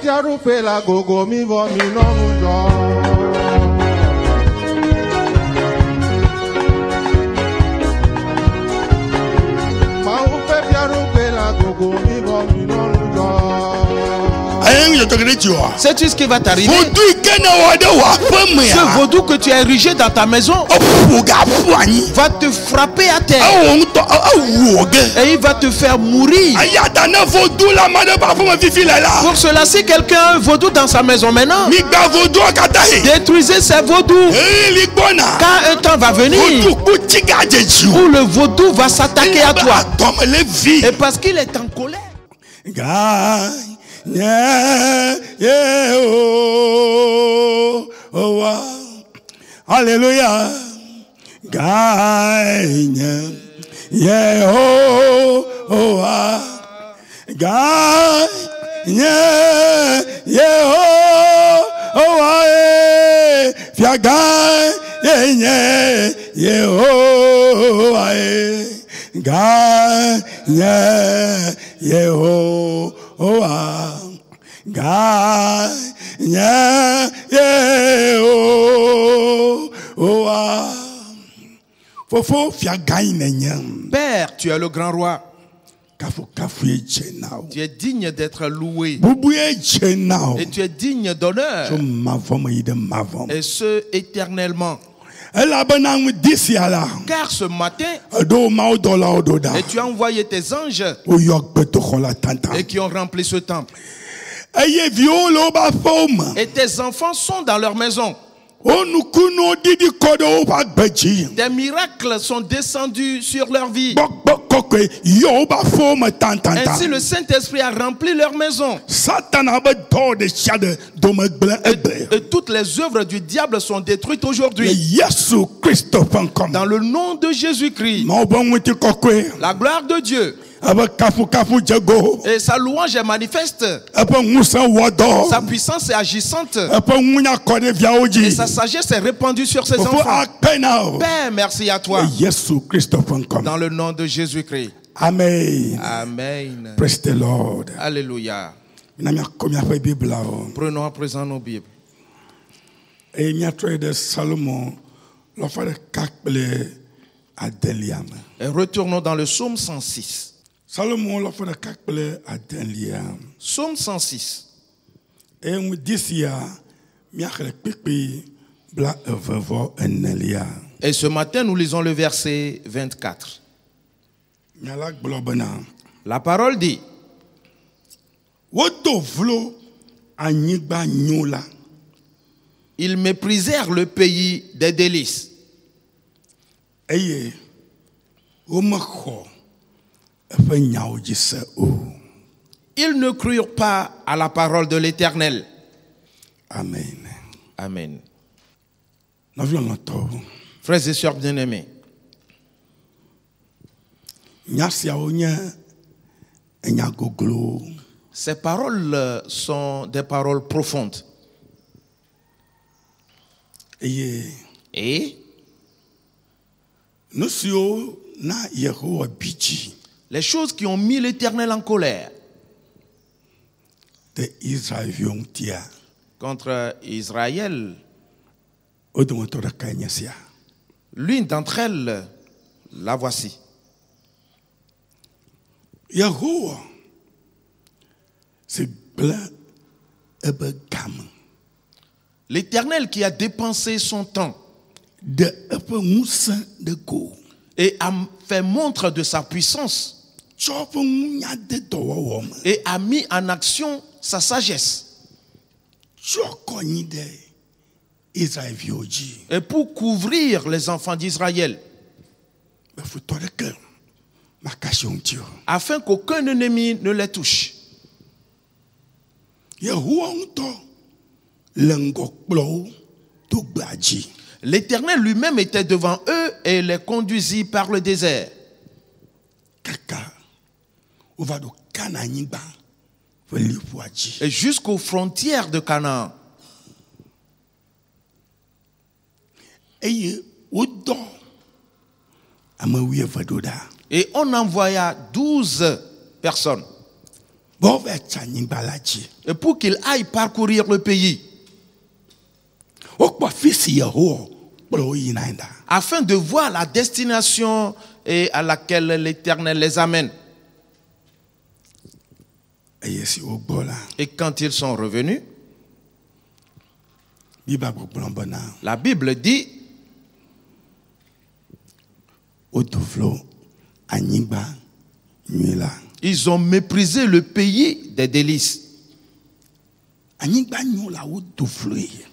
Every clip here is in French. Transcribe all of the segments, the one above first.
fiarupe la gogo mi vo mi no mujo. Maupe fiarupe la gogo mi vo mi no mujo. Sais-tu ce qui va t'arriver? Ce vaudou que tu as érigé dans ta maison va te frapper à terre et il va te faire mourir. Pour cela, si quelqu'un a un vaudou dans sa maison maintenant, détruisez ces vaudous, car un temps va venir où le vaudou va s'attaquer à toi. Et parce qu'il est en colère. Alléluia. Gagne. Père, tu es le grand roi. Tu es digne d'être loué. Et tu es digne d'honneur. Et ce éternellement. Car ce matin, et tu as envoyé tes anges et qui ont rempli ce temple. Et tes enfants sont dans leur maison. Des miracles sont descendus sur leur vie. Ainsi le Saint-Esprit a rempli leur maison. Et toutes les œuvres du diable sont détruites aujourd'hui. Dans le nom de Jésus-Christ. La gloire de Dieu. Et sa louange est manifeste. Sa puissance est agissante. Et sa sagesse est répandue sur ses enfants. Père, merci à toi. Dans le nom de Jésus-Christ. Amen. Amen. Praise the Lord. Alléluia. Prenons à présent nos Bibles. Et retournons dans le psaume 106. Psaume 106. Et ce matin, nous lisons le verset 24. La parole dit: ils méprisèrent le pays des délices. Ils ne crurent pas à la parole de l'Éternel. Amen. Amen. Frères et sœurs bien-aimés, ces paroles sont des paroles profondes. Et les choses qui ont mis l'Éternel en colère contre Israël, l'une d'entre elles, la voici. L'Éternel qui a dépensé son temps et a fait montre de sa puissance et a mis en action sa sagesse. Et pour couvrir les enfants d'Israël, afin qu'aucun ennemi ne les touche. L'Éternel lui-même était devant eux et les conduisit par le désert. Et jusqu'aux frontières de Canaan. Et on envoya 12 personnes. Et pour qu'il aille parcourir le pays. Afin de voir la destination et à laquelle l'Éternel les amène. Et quand ils sont revenus, la Bible dit ils ont méprisé le pays des délices.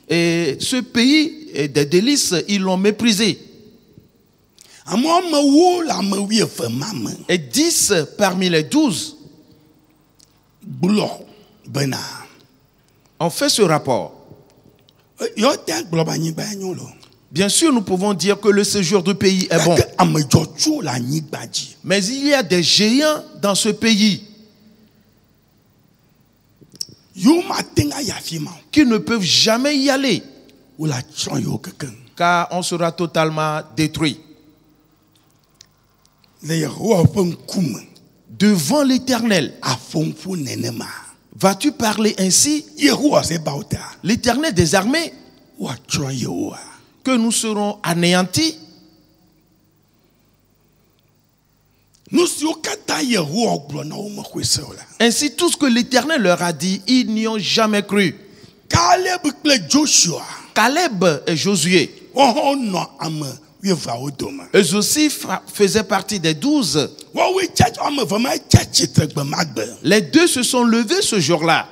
Et ce pays des délices, ils l'ont méprisé. Et 10 parmi les 12 ont fait ce rapport. Bien sûr, nous pouvons dire que le séjour du pays est bon. Mais il y a des géants dans ce pays qui ne peuvent jamais y aller, car on sera totalement détruit. Devant l'Éternel, vas-tu parler ainsi? L'Éternel des armées, que nous serons anéantis. Ainsi, tout ce que l'Éternel leur a dit, ils n'y ont jamais cru. Caleb et Josué, eux aussi faisaient partie des 12. Les deux se sont levés ce jour-là.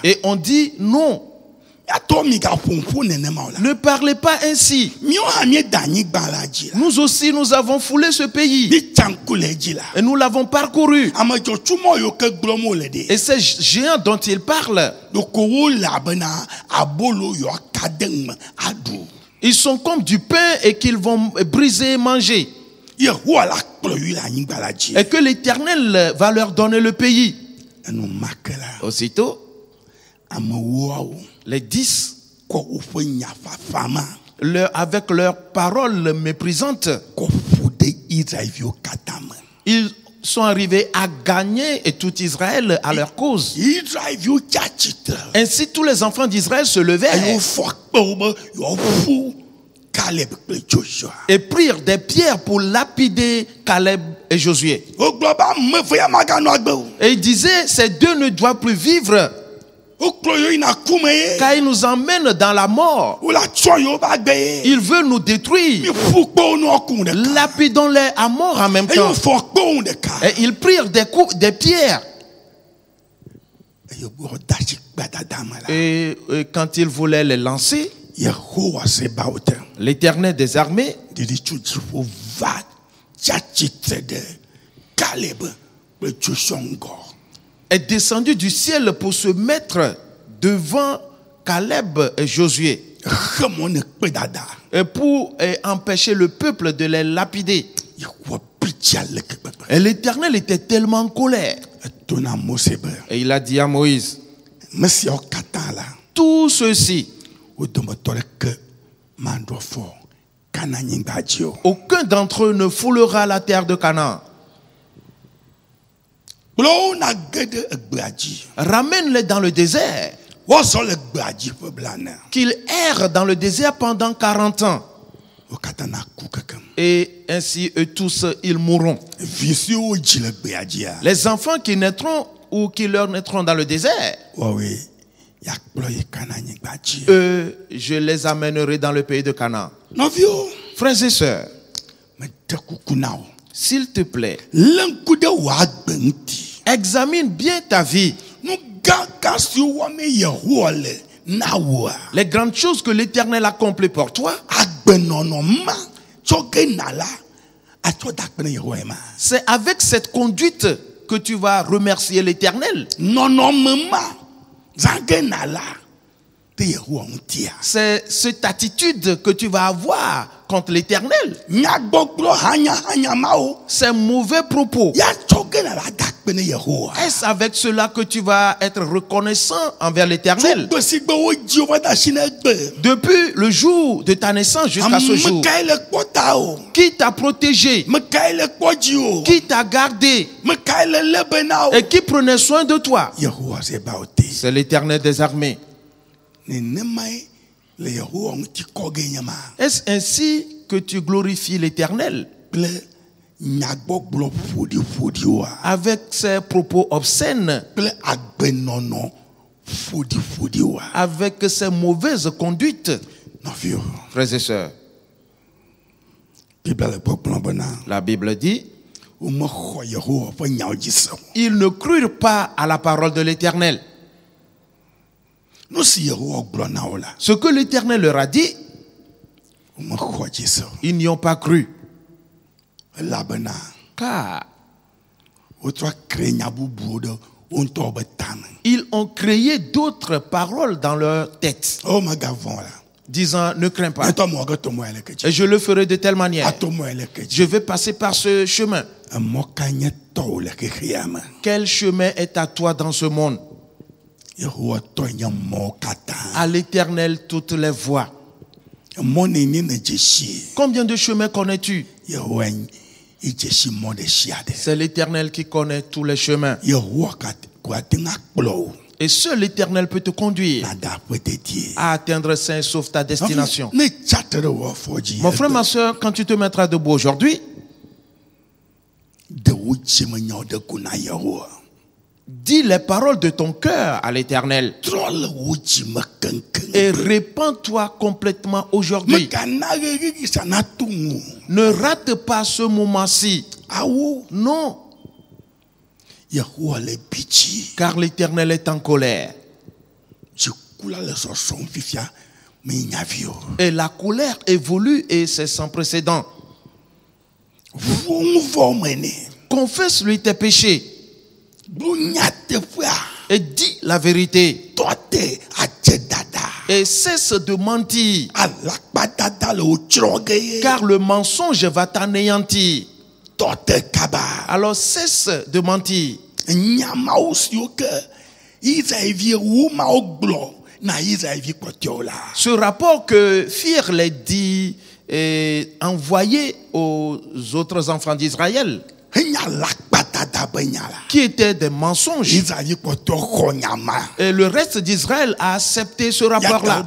Et on dit non. Ne parlez pas ainsi. Nous aussi, nous avons foulé ce pays. Et nous l'avons parcouru. Et ces géants dont ils parlent, ils sont comme du pain et qu'ils vont briser et manger. Et que l'Éternel va leur donner le pays. Aussitôt, les 10, avec leurs paroles méprisantes, ils sont arrivés à gagner et tout Israël à leur cause. Ainsi, tous les enfants d'Israël se levèrent et prirent des pierres pour lapider Caleb et Josué. Et ils disaient, ces deux ne doivent plus vivre, car ils nous emmènent dans la mort. Ils veulent nous détruire. Lapidons-les à mort en même temps. Et ils prirent des pierres. Et quand ils voulaient les lancer, l'Éternel des armées est descendu du ciel pour se mettre devant Caleb et Josué et pour empêcher le peuple de les lapider. Et l'Éternel était tellement en colère. Et il a dit à Moïse, tout ceci, aucun d'entre eux ne foulera la terre de Canaan. Ramène-les dans le désert, qu'ils errent dans le désert pendant 40 ans. Et ainsi eux tous ils mourront. Les enfants qui naîtront ou qui leur naîtront dans le désert, eux, je les amènerai dans le pays de Canaan. Frères et sœurs, s'il te plaît, examine bien ta vie. Les grandes choses que l'Éternel accomplit pour toi, c'est avec cette conduite que tu vas remercier l'Éternel. C'est cette attitude que tu vas avoir contre l'Éternel. Ces mauvais propos Est-ce avec cela que tu vas être reconnaissant envers l'Éternel? Depuis le jour de ta naissance jusqu'à ce jour, qui t'a protégé? Qui t'a gardé? Et qui prenait soin de toi? C'est l'Éternel des armées. Est-ce ainsi que tu glorifies l'Éternel? Avec ses propos obscènes, avec ses mauvaises conduites. Frères et sœurs, la Bible dit, ils ne crurent pas à la parole de l'Éternel. Ce que l'Éternel leur a dit, ils n'y ont pas cru. Car ils ont créé d'autres paroles dans leur tête, disant ne crains pas, et je le ferai de telle manière, je vais passer par ce chemin. Quel chemin est à toi dans ce monde? À l'Éternel toutes les voies. Combien de chemins connais-tu? C'est l'Éternel qui connaît tous les chemins. Et seul l'Éternel peut te conduire à atteindre sain sauf ta destination. Mon frère, ma soeur, quand tu te mettras debout aujourd'hui, dis les paroles de ton cœur à l'Éternel et répands-toi complètement aujourd'hui. Ne rate pas ce moment-ci. Non. Car l'Éternel est en colère. Et la colère évolue et c'est sans précédent. Confesse-lui tes péchés et dis la vérité et cesse de mentir, car le mensonge va t'anéantir. Alors cesse de mentir. Ce rapport que firent les 10 envoyés aux autres enfants d'Israël, qui étaient des mensonges, et le reste d'Israël a accepté ce rapport-là.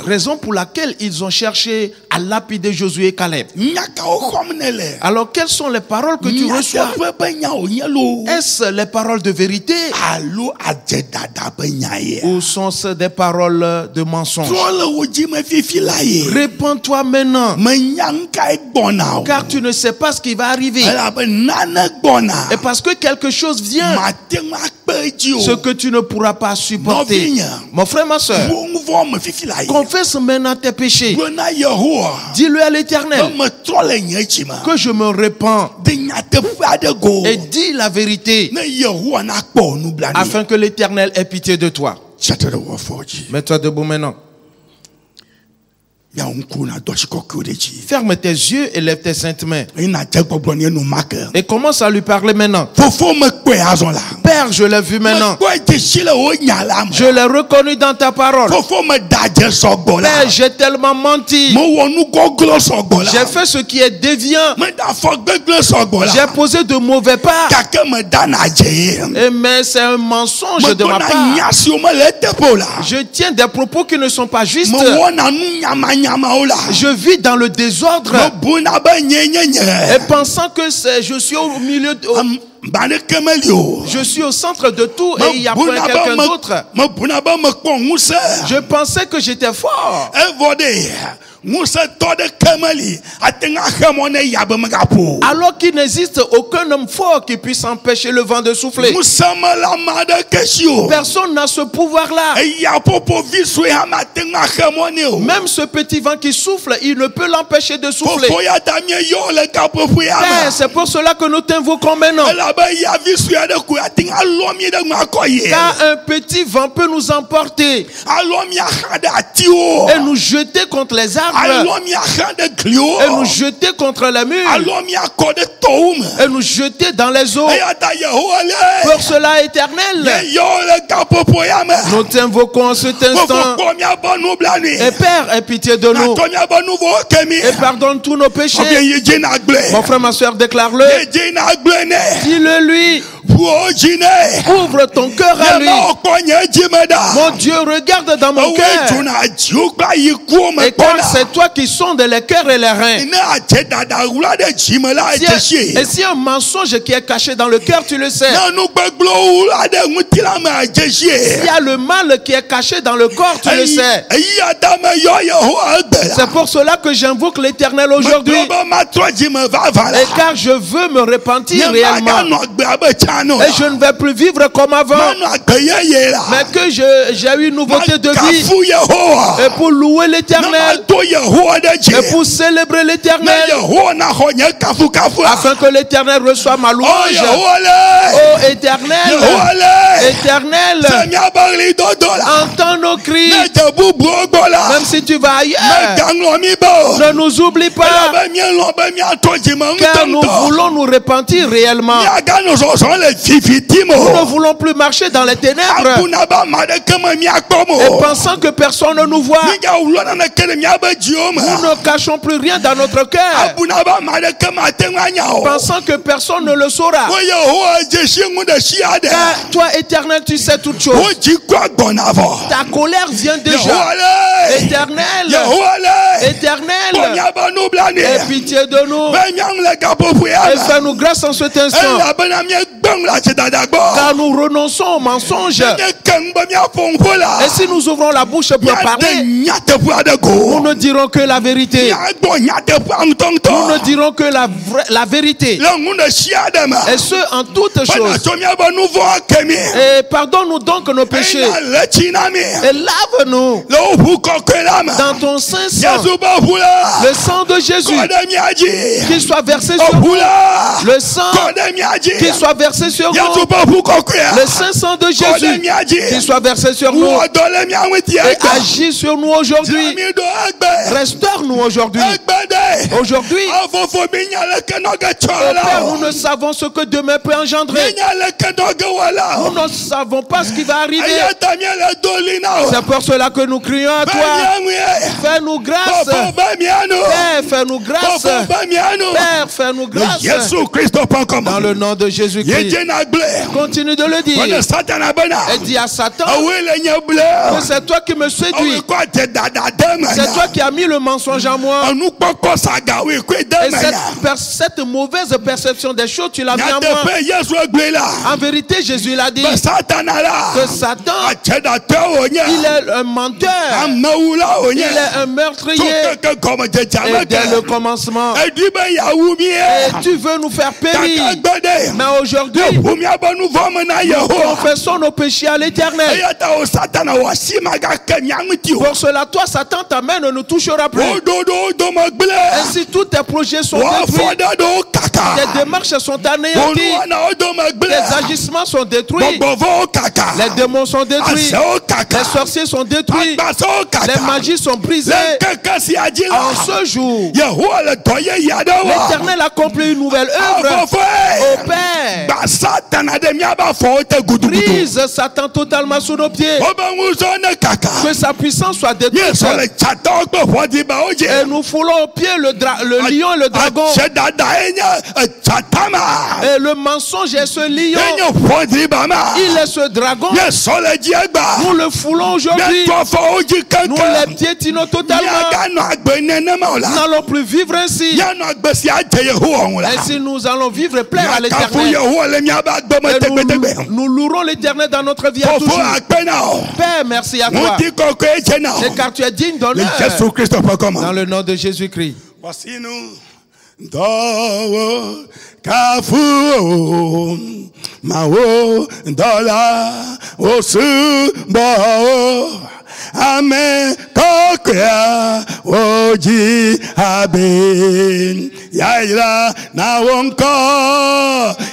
Raison pour laquelle ils ont cherché à lapider Josué et Caleb. Alors quelles sont les paroles que tu reçois? Est-ce les paroles de vérité ou sont-ce des paroles de mensonge? Réponds-toi maintenant, car tu ne sais pas ce qui va arriver. Et parce que quelque chose vient, ce que tu ne pourras pas supporter. Mon frère, ma soeur, confesse maintenant tes péchés. Dis-le à l'Éternel que je me répands et dis la vérité afin que l'Éternel ait pitié de toi. Mets-toi debout maintenant. Ferme tes yeux et lève tes saintes mains. Et commence à lui parler maintenant. Père, je l'ai vu maintenant. Je l'ai reconnu dans ta parole. Père, j'ai tellement menti. J'ai fait ce qui est déviant. J'ai posé de mauvais pas. Mais c'est un mensonge de ma part. Je tiens des propos qui ne sont pas justes. Je vis dans le désordre et pensant que je suis au milieu de... Je suis au centre de tout et il n'y a pas quelqu'un d'autre. Je pensais que j'étais fort. Alors qu'il n'existe aucun homme fort qui puisse empêcher le vent de souffler. Personne n'a ce pouvoir-là. Même ce petit vent qui souffle, il ne peut l'empêcher de souffler. C'est pour cela que nous t'invoquons maintenant. Car un petit vent peut nous emporter et nous jeter contre les arbres, et nous jeter contre les murs, et nous jeter dans les eaux. Pour cela, Éternel, nous t'invoquons en cet instant. Et Père, aie pitié de nous et pardonne tous nos péchés. Mon frère, ma soeur, déclare-le. Dis-le lui. Ouvre ton cœur à lui. Mon Dieu, regarde dans mon cœur. Et car c'est toi qui sondes les cœurs et les reins. Et si un mensonge qui est caché dans le cœur, tu le sais. S'il y a le mal qui est caché dans le corps, tu le sais. C'est pour cela que j'invoque l'Éternel aujourd'hui. Et car je veux me repentir réellement. Et je ne vais plus vivre comme avant. Mais que j'ai eu une nouveauté de vie. Et pour louer l'Éternel. Et pour célébrer l'Éternel. Afin que l'Éternel reçoive ma louange. Oh Éternel. Éternel. Entends nos cris. Même si tu vas ailleurs. Ne nous oublie pas. Car nous voulons nous repentir réellement. Nous ne voulons plus marcher dans les ténèbres et pensant que personne ne nous voit. Nous ne cachons plus rien dans notre cœur, pensant que personne ne le saura. Car toi, Éternel, tu sais toutes choses. Ta colère vient déjà. Éternel, Éternel, aie pitié de nous et fais-nous grâce en cet instant. Car nous renonçons au mensonge. Et si nous ouvrons la bouche pour parler, nous ne dirons que la vérité. Nous ne dirons que la vérité. Et ce, en toutes choses. Et pardonne-nous donc nos péchés. Et lave-nous dans ton saint sang. Le sang de Jésus qui soit versé sur nous. Le sang qui soit versé sur nous. Le saint sang de Jésus qui soit versé sur nous. Et agis sur nous aujourd'hui. Restaure-nous aujourd'hui. Aujourd'hui, Père, nous ne savons ce que demain peut engendrer. Nous ne savons pas ce qui va arriver. C'est pour cela que nous crions à toi. Fais-nous grâce. Père, fais-nous grâce. Père, fais-nous grâce. Dans le nom de Jésus-Christ. Continue de le dire. Et dis à Satan que c'est toi qui me séduis. C'est toi qui as mis le mensonge en moi. Et cette mauvaise perception des choses, tu l'as mis en moi. En vérité, Jésus l'a dit que Satan, il est un menteur. Il est un meurtrier. Et dès le commencement, et tu veux nous faire périr. Mais aujourd'hui, nous confessons nos péchés à l'Éternel. Pour cela, toi, Satan, ta main ne nous touchera plus. Ainsi, tous tes projets sont détruits. Tes démarches sont anéanties. Tes agissements sont détruits. Les démons sont détruits. Les sorciers sont détruits. Les magies sont brisées. En ce jour, l'Éternel accomplit une nouvelle œuvre. Au Père, brise Satan totalement sous nos pieds. Que sa puissance soit détruite. Et nous foulons au pied le lion et le dragon. Et le mensonge est ce lion. Il est ce dragon. Nous le foulons aujourd'hui. Nous les piétinons totalement. Nous n'allons plus vivre ainsi. Ainsi nous allons vivre plein à l'Éternel. Et nous louerons l'Éternel dans notre vie à toujours. Père, merci à toi. Et car tu es digne d'honneur. Dans le nom de Jésus-Christ. Kafu Mao Dola Osu Bo Amen. Kokwea oji aben. Yaira na wonko.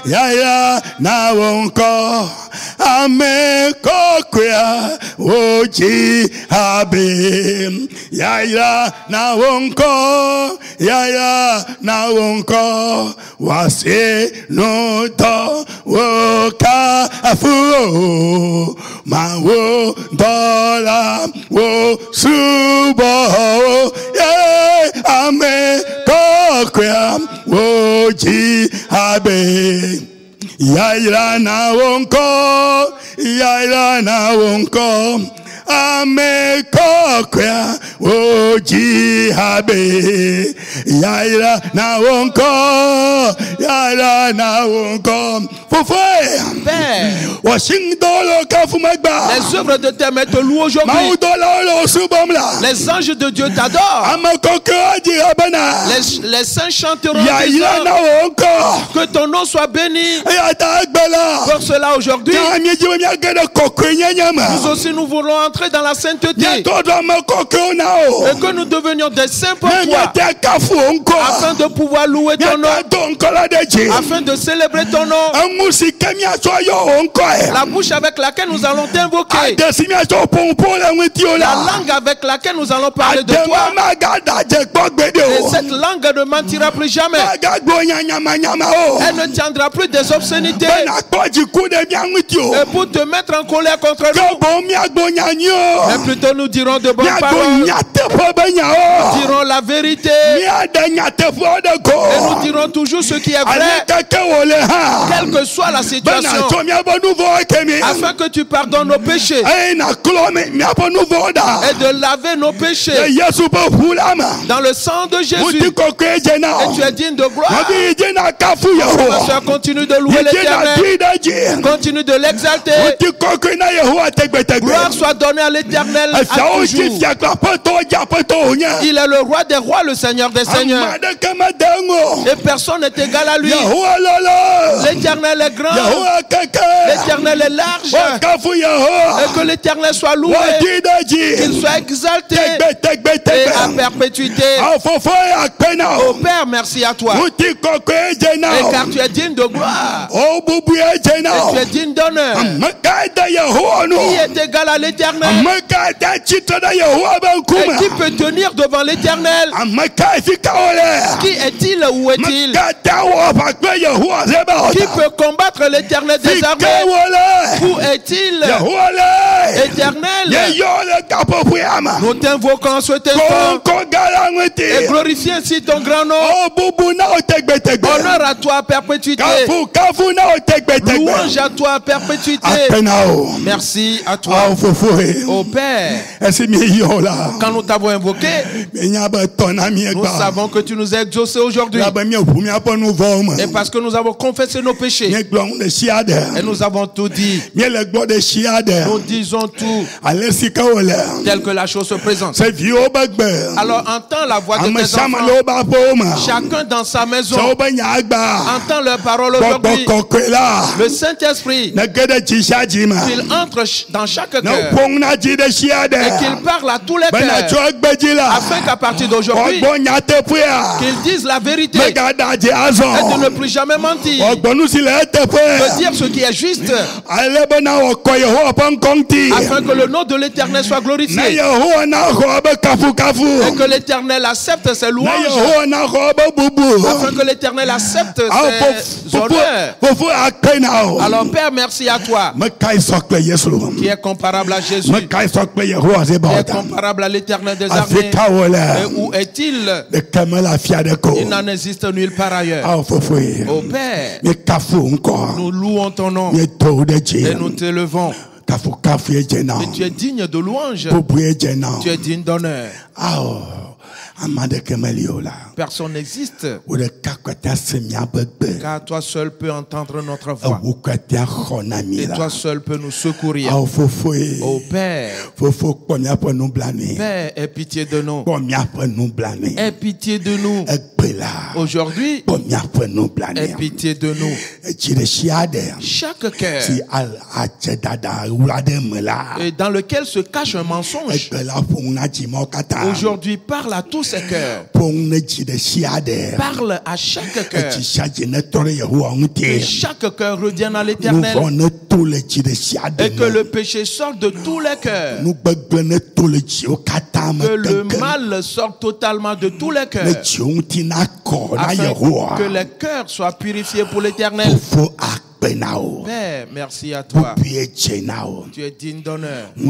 Yaira na wonko. Amen. Kokwea oji aben. Yaira na wonko. Yaira na wonko. Wase no to woka afu. Ma wo dola wo subo. Yeah, ame kokwea wo ji abe. Yaira na wonko. Yaira na wonko. Ame kokwea wo ji abe. Yaira na wonko. Yaira na wonko. Les œuvres de tes mains te louent aujourd'hui. Les anges de Dieu t'adorent. Les saints chanteront tes œuvres. Que ton nom soit béni. Pour cela aujourd'hui, nous aussi nous voulons entrer dans la sainteté. Et que nous devenions des saints pour toi. Afin de pouvoir louer ton nom. Afin de célébrer ton nom. La bouche avec laquelle nous allons t'invoquer. La langue avec laquelle nous allons parler de toi. Et cette langue ne mentira plus jamais. Elle ne tiendra plus des obscénités. Et pour te mettre en colère contre nous, mais plutôt nous dirons de bonnes paroles. Nous dirons la vérité. Et nous dirons toujours ce qui est vrai. Quelle que soit la situation. Afin que tu pardonnes nos péchés. Et de laver nos péchés. Dans le sang de Jésus. Et tu es digne de gloire. Ma soeur, continue de louer l'Éternel. Continue de l'exalter. Gloire soit donnée à l'Éternel à toujours. Il est le roi des rois, le Seigneur des seigneurs. Et personne n'est égal à lui. L'Éternel est grand. L'Éternel est large. Et que l'Éternel soit loué. Qu'il soit exalté. Et à perpétuité. Oh Père, merci à toi. Et car tu es digne de gloire. Et tu es digne d'honneur. Qui est égal à l'Éternel? Et qui peut tenir devant l'Éternel? Qui est-il? Où est-il? Qui peut combattre l'Éternel des armées? Où est-il? Éternel, nous t'invoquons ce instant et glorifions ainsi ton grand nom. Honneur à toi à perpétuité. Louange à toi à perpétuité. Merci à toi. Ô Père, quand nous t'avons invoqué, nous savons que tu nous as exaucés aujourd'hui. Et parce que nous avons confessé nos péchés. Et nous avons tout dit. Nous disons tout tel que la chose se présente. Alors entends la voix de tes enfants. Chacun dans sa maison entend leurs paroles aujourd'hui. Le Saint-Esprit, qu'il entre dans chaque cœur et qu'il parle à tous les cœurs afin qu'à partir d'aujourd'hui qu'ils disent la vérité et de ne plus jamais mentir, de dire ce qui est juste afin que le nom de l'Éternel soit glorifié et que l'Éternel accepte ses louanges, afin que l'Éternel accepte ses honneurs. Alors Père, merci à toi qui est comparable à Jésus, qui est comparable à l'Éternel des armées. Et où est-il? Il n'en existe nulle part ailleurs. Ô Père, nous louons ton nom et nous t'élevons. Et tu es digne de louange. Tu es digne d'honneur. Personne n'existe. Car toi seul peux entendre notre voix. Et toi seul peux nous secourir. Ô Père, Père, aie pitié de nous. Aie pitié de nous. Aujourd'hui, aie pitié de nous. Chaque cœur et dans lequel se cache un mensonge, aujourd'hui parle à tous ces cœurs. Parle à chaque cœur. Que chaque cœur revienne à l'Éternel. Et que le péché sorte de tous les cœurs. Que le mal sorte totalement de tous les cœurs. Afin que les cœurs soient purifiés pour l'Éternel. Père, merci à toi. Tu es digne d'honneur. Tu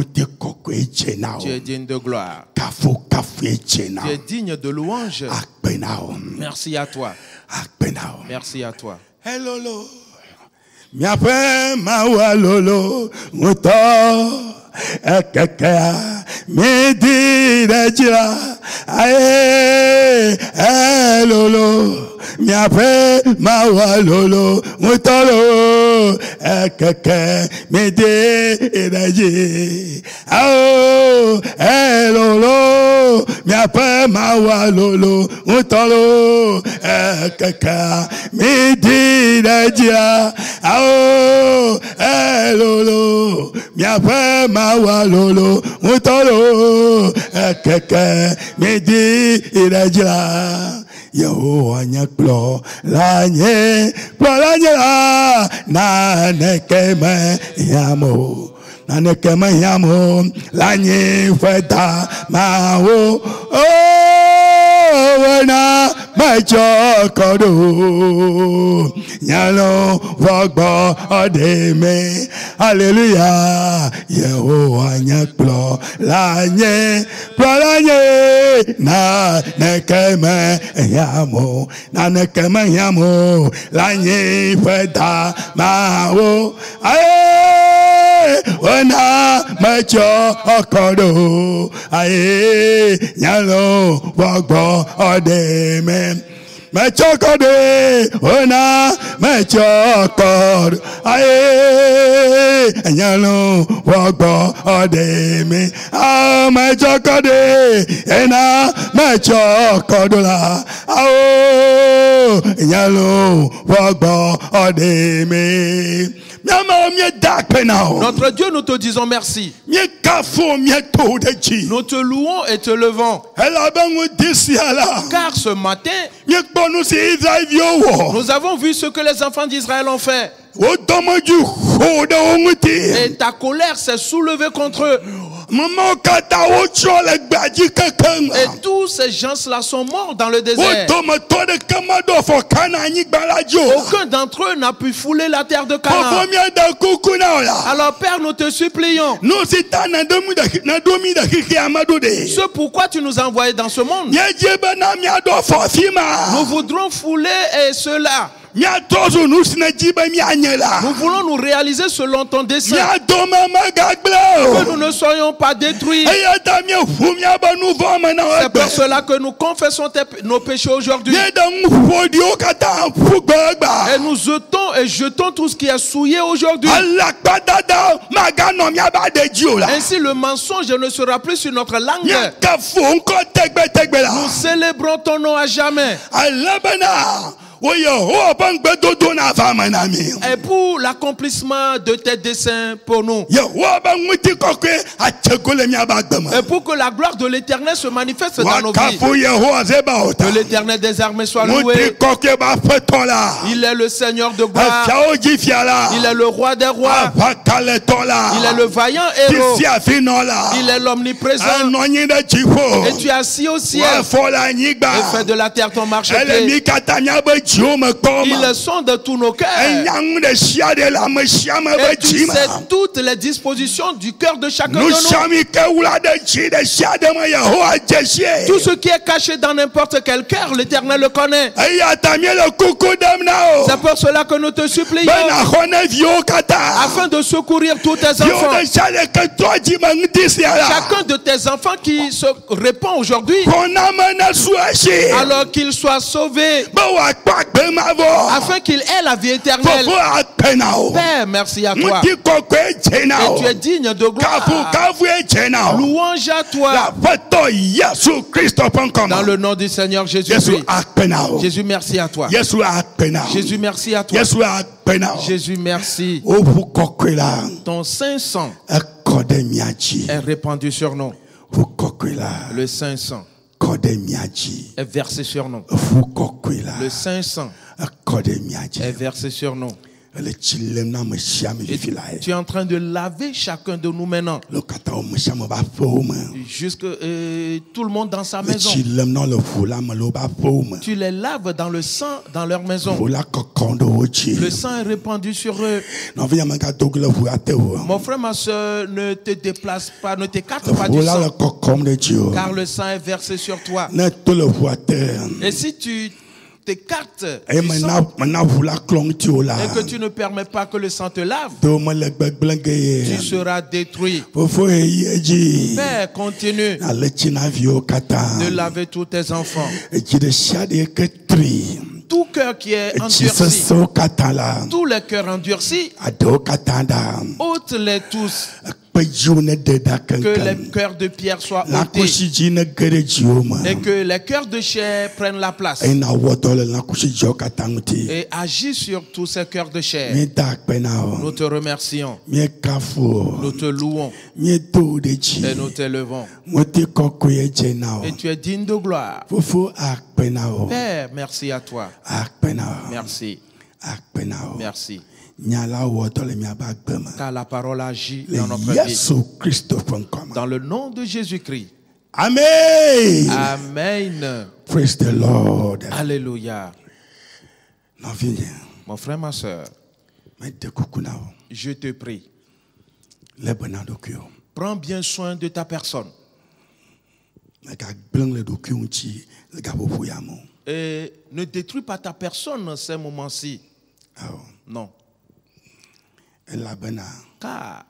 es digne de gloire. Tu es digne de louange. Merci à toi. Merci à toi. Hello. Miape mawalolo muto ekeke midi dejira aye hello miape mawalolo mutolo ekeke midi deji oh hello miape mawalolo mutolo ekeke midi dejira oh hello miape mawalolo mutolo ekeke midi dejira Yehowa nyakplo lanye la na nekeme yamo lanye feda mawo wena machokodo nyalo vogbo odeme hallelujah Yehowa nyakplo lanye na nekeme yamo lanye feda mawo wena machokodo nyalo vogbo odeme mechokode ona mechokod nyalo vogbo odeme mechokode ena mechokodola nyalo vogbo odeme. Notre Dieu, nous te disons merci. Nous te louons et te levons. Car ce matin, nous avons vu ce que les enfants d'Israël ont fait. Et ta colère s'est soulevée contre eux. Et tous ces gens-là sont morts dans le désert. Aucun d'entre eux n'a pu fouler la terre de Canaan. Alors Père, nous te supplions. Ce pourquoi tu nous as envoyés dans ce monde. Nous voudrons fouler et cela. Nous voulons nous réaliser selon ton dessein. Que nous ne soyons pas détruits. C'est pour cela que nous confessons nos péchés aujourd'hui. Et nous jetons tout ce qui est souillé aujourd'hui. Ainsi le mensonge ne sera plus sur notre langue. Nous célébrons ton nom à jamais. Et pour l'accomplissement de tes desseins pour nous. Et pour que la gloire de l'Éternel se manifeste dans nos vies. Que l'Éternel des armées soit loué. Il est le Seigneur de gloire. Il est le roi des rois. Il est le vaillant héros. Il est l'omniprésent. Et tu es assis au ciel. Et fais de la terre ton marchepied. Ils sont de tous nos cœurs. Et tu sais toutes les dispositions du cœur de chacun de nous. Tout ce qui est caché dans n'importe quel cœur, l'Éternel le connaît. C'est pour cela que nous te supplions. Afin de secourir tous tes enfants. Chacun de tes enfants qui se répand aujourd'hui. Alors qu'ils soient sauvés. afin qu'il ait la vie éternelle. Père, merci à toi. Et tu es digne de gloire. Louange à toi. Dans le nom du Seigneur Jésus-Christ. Jésus, merci à toi. Jésus, merci à toi. Jésus, merci. Ton saint sang est répandu sur nous. Le saint sang est versé sur nous. Le saint sang est versé sur nous. Et tu es en train de laver chacun de nous maintenant. Jusque tout le monde dans sa maison. Tu les laves dans le sang dans leur maison. Le sang est répandu sur eux. Mon frère, ma soeur, ne te déplace pas, ne t'écarte pas du sang. Car le sang est versé sur toi. Et si tu t'écartes et que tu ne permets pas que le sang te lave, tu seras détruit. Père, continue de laver tous tes enfants. Tout cœur qui est endurci, tous les cœurs endurcis, ôte-les tous. Que les cœurs de pierre soient ôtés et que les cœurs de chair prennent la place et agis sur tous ces cœurs de chair. Nous te remercions, nous te louons et nous t'élevons. Et tu es digne de gloire. Père, merci à toi. Merci. Merci. Car la parole agit dans notre vie. Dans le nom de Jésus-Christ. Amen. Amen. Praise the Lord. Alléluia. Mon frère, ma soeur, je te prie. Prends bien soin de ta personne. Et ne détruis pas ta personne en ces moments-ci. Non. Car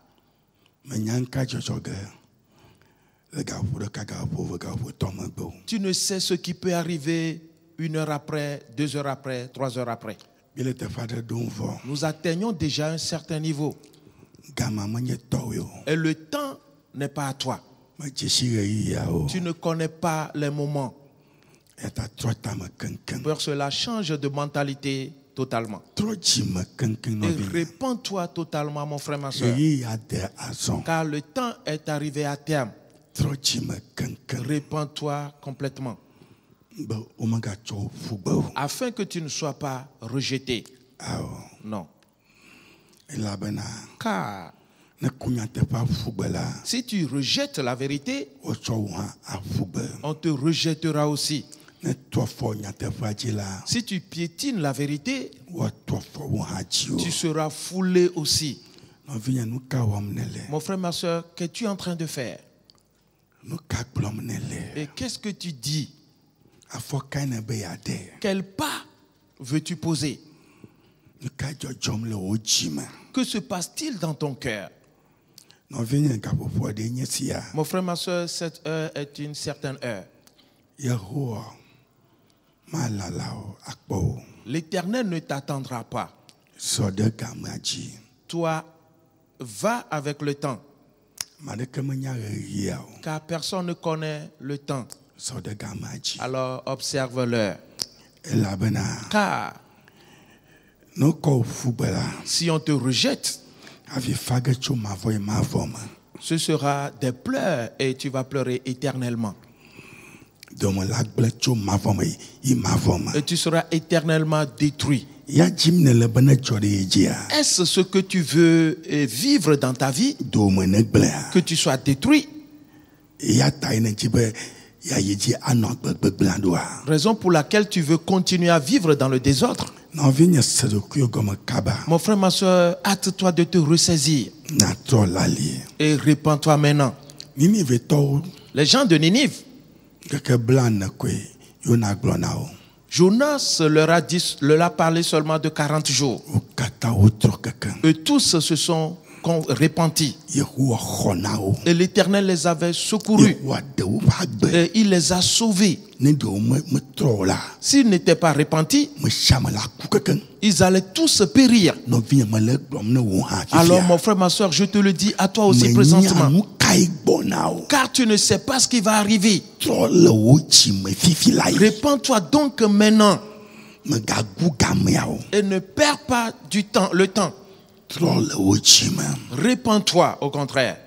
tu ne sais ce qui peut arriver 1 heure après, 2 heures après, 3 heures après. Nous atteignons déjà un certain niveau. Et le temps n'est pas à toi. Tu ne connais pas les moments. Pour cela, change de mentalité totalement. Et répands-toi totalement, mon frère, ma soeur. Car le temps est arrivé à terme. Répands-toi complètement. Afin que tu ne sois pas rejeté. Non. Car si tu rejettes la vérité, on te rejettera aussi. Si tu piétines la vérité, tu seras foulé aussi. Mon frère, ma soeur, qu'es-tu en train de faire? Et qu'est-ce que tu dis? Quel pas veux-tu poser? Que se passe-t-il dans ton cœur? Mon frère, ma soeur, cette heure est une certaine heure. L'Éternel ne t'attendra pas. Toi, va avec le temps. Car personne ne connaît le temps. Alors observe l'heure. Car si on te rejette, ce sera des pleurs et tu vas pleurer éternellement. Et tu seras éternellement détruit. Est-ce ce que tu veux vivre dans ta vie? Que tu sois détruit? Raison pour laquelle tu veux continuer à vivre dans le désordre. Mon frère, ma soeur, hâte-toi de te ressaisir. Et répands-toi maintenant. Les gens de Ninive, Jonas leur a parlé seulement de 40 jours. Et tous se sont repentis. Et l'Éternel les avait secourus. Et il les a sauvés. S'ils n'étaient pas repentis, ils allaient tous périr. Alors mon frère, ma soeur, je te le dis à toi aussi présentement. Car tu ne sais pas ce qui va arriver. Répands-toi donc maintenant. Et ne perds pas le temps. Répands-toi au contraire.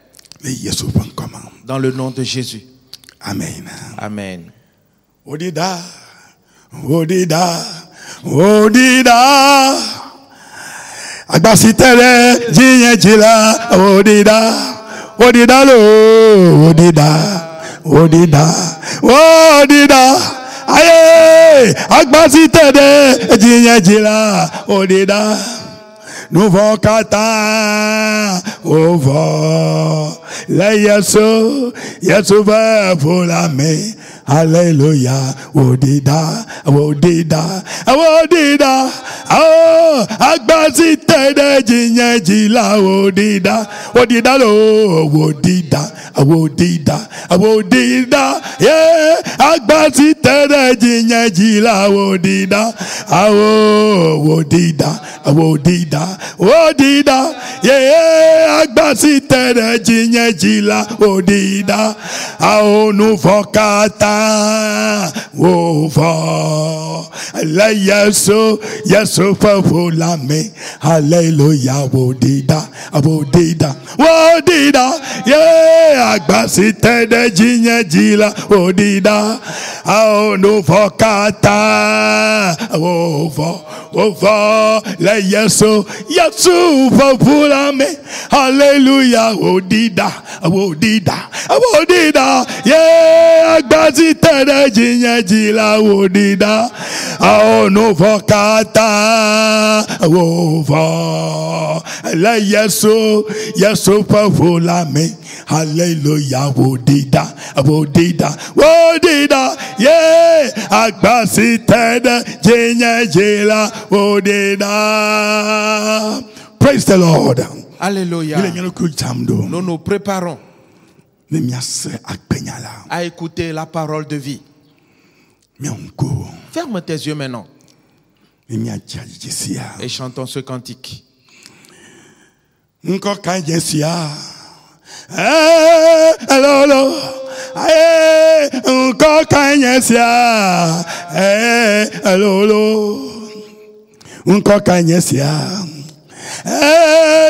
Dans le nom de Jésus. Amen. Amen. Odida, Odida, Odida. Agbasitere jinyejila, Odida, Odida lo, Odida, Odida, Odida. Aye, agbasitere jinyejila, Odida. Nous vont kata, over. La Yesu, Yesu va pour la main. Alléluia, Odida, Odida, Odida, oh, agbazite de jinyejila, Odida, Odida lo, Odida, Odida, Odida, yeah, agbazite de jinyejila, Odida, oh, Odida, Odida, Odida, yeah, agbazite de jinyejila, Odida, oh, nous vokata. Over. La Yesu, Yesu pour la main. Alléluia, Odida, Odida, Odida, yeah, agbasite de jinyejila, Odida, oh, no vokata, over, la Yesu, Yesu pour la main. Alléluia, Odida, Odida, Odida, yeah, agbasite de jinyejila, Odida, oh, no vokata, over, la Yesu, Yesu pour la main. Alléluia, Odida, Odida, Odida, yeah, agbasite de jinyejila, Odida. Praise the Lord. Alléluia. Nous nous préparons à écouter la parole de vie. Ferme tes yeux maintenant et chantons ce cantique.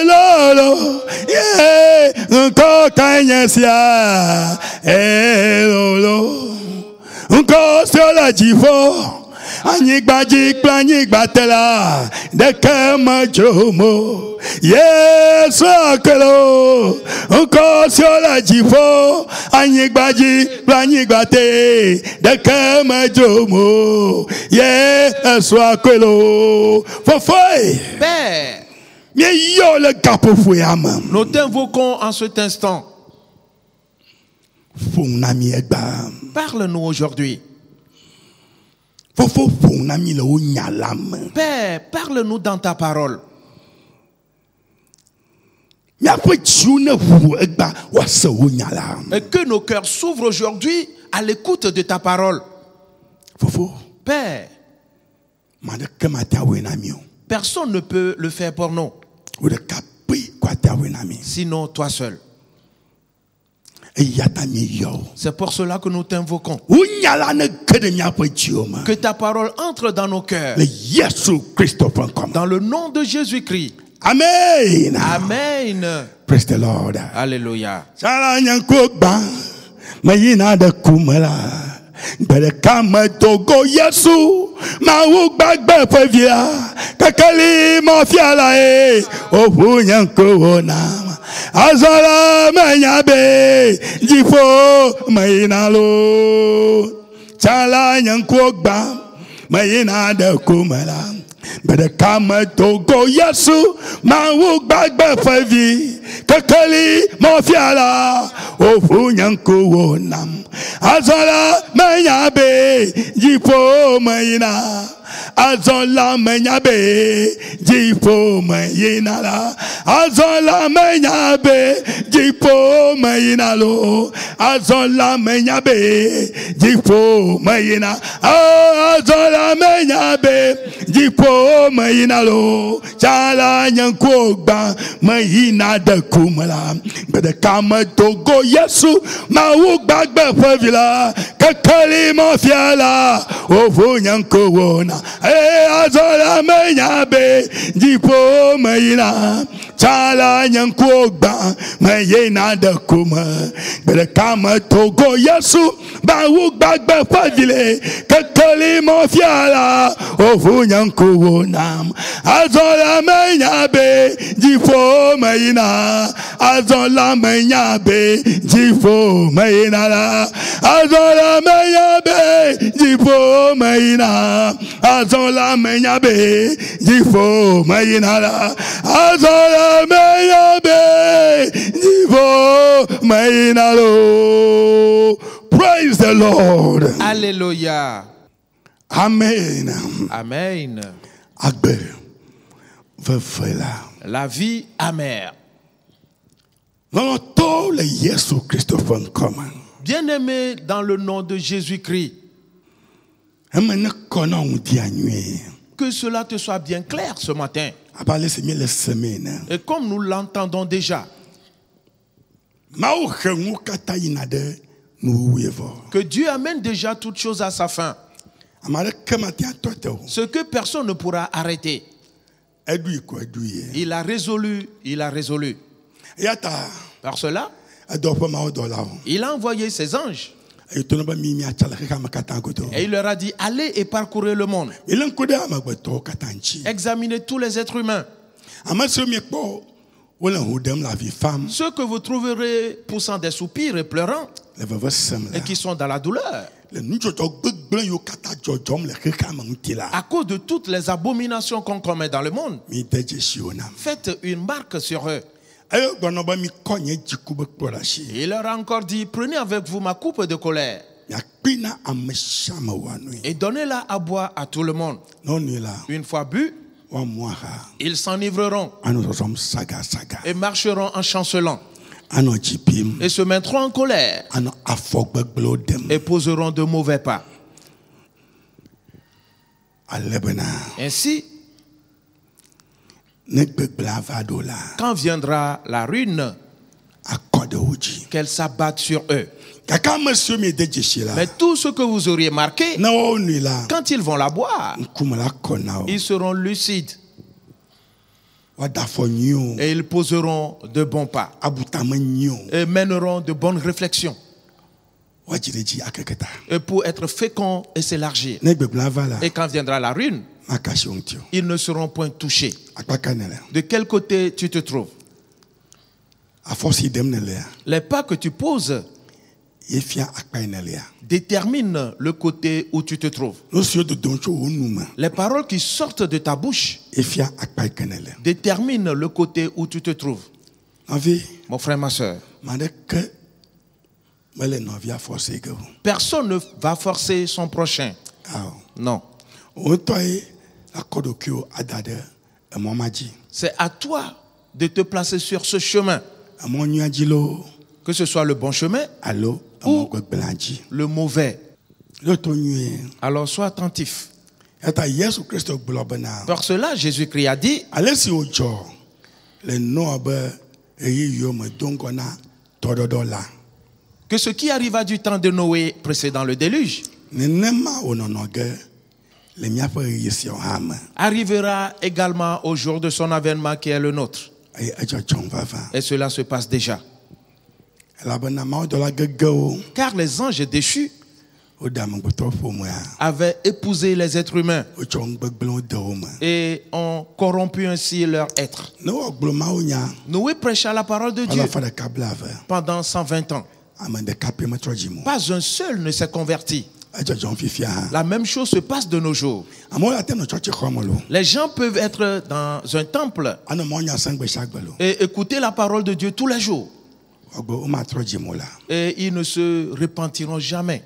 Lolo, yeah, unko kanyesia, lolo, unko siola jifo, anyigbaji planyigbatela, dekema jomo, yes akelo, unko siola jifo, anyigbaji planyigbate, dekema jomo, yes akelo, fofoi. Père, nous t'invoquons en cet instant. Parle-nous aujourd'hui. Père, parle-nous dans ta parole. Et que nos cœurs s'ouvrent aujourd'hui à l'écoute de ta parole. Père, personne ne peut le faire pour nous. Sinon toi seul. C'est pour cela que nous t'invoquons. Que ta parole entre dans nos cœurs. Dans le nom de Jésus-Christ. Amen. Amen. Praise the Lord. Alléluia. Berekama togo Yesu ma ugbagbe fevia kakali mofiala obunyanko na azala menyabe jifo mainalo chala nyanko gba maina de kumala Berekama togo Yesu ma ugbagbe fevi kakali mofiala obunyanko na Azala menyabe jipo maina azola menyabe jipo mayinala azola menyabe jipo mayinalo azola menyabe jipo mayina azola menyabe jipo mayinalo chala nyankogba mayina de kumala bede kama togo yesu mawu gbagbe favila kakali mofiala ovu nyanko wona azola menyabe jipo mayina chala nyankogba mayina de kuma bede kama togo yesu mawu gbagbe favile kakali mofiala ovu nyanko wona azola menyabe jipo mayina azola menyabe jipo mayina la azola menyabe jipo mayina azola menyabe jipo mayina la azola menyabe jipo mayina lo. Praise the Lord. Alléluia. Amen. Amen. Agbe. La vie amère. Bien-aimé dans le nom de Jésus-Christ, que cela te soit bien clair ce matin. Et comme nous l'entendons déjà, que Dieu amène déjà toutes choses à sa fin. Ce que personne ne pourra arrêter. Il a résolu, il a résolu. Par cela, il a envoyé ses anges. Et il leur a dit, allez et parcourez le monde. Examinez tous les êtres humains. Ceux que vous trouverez poussant des soupirs et pleurant, et qui sont dans la douleur, à cause de toutes les abominations qu'on commet dans le monde, faites une marque sur eux. Il leur a encore dit, prenez avec vous ma coupe de colère et donnez-la à boire à tout le monde. Une fois bu, ils s'enivreront et marcheront en chancelant et se mettront en colère et poseront de mauvais pas. Ainsi, quand viendra la ruine, qu'elle s'abatte sur eux. Mais tout ce que vous auriez marqué, quand ils vont la boire, ils seront lucides. Et ils poseront de bons pas et mèneront de bonnes réflexions. Et pour être féconds et s'élargir. Et quand viendra la ruine, ils ne seront point touchés. De quel côté tu te trouves? Les pas que tu poses déterminent le côté où tu te trouves. Les paroles qui sortent de ta bouche déterminent le côté où tu te trouves. Mon frère, ma soeur, personne ne va forcer son prochain. Non. C'est à toi de te placer sur ce chemin. Que ce soit le bon chemin ou le mauvais. Alors sois attentif. Pour cela, Jésus-Christ a dit, que ce qui arriva du temps de Noé précédant le déluge arrivera également au jour de son avènement qui est le nôtre. Et cela se passe déjà. Car les anges déchus avaient épousé les êtres humains et ont corrompu ainsi leur être. Noé prêcha la parole de Dieu pendant 120 ans. Pas un seul ne s'est converti. La même chose se passe de nos jours. Les gens peuvent être dans un temple et écouter la parole de Dieu tous les jours. Et ils ne se repentiront jamais.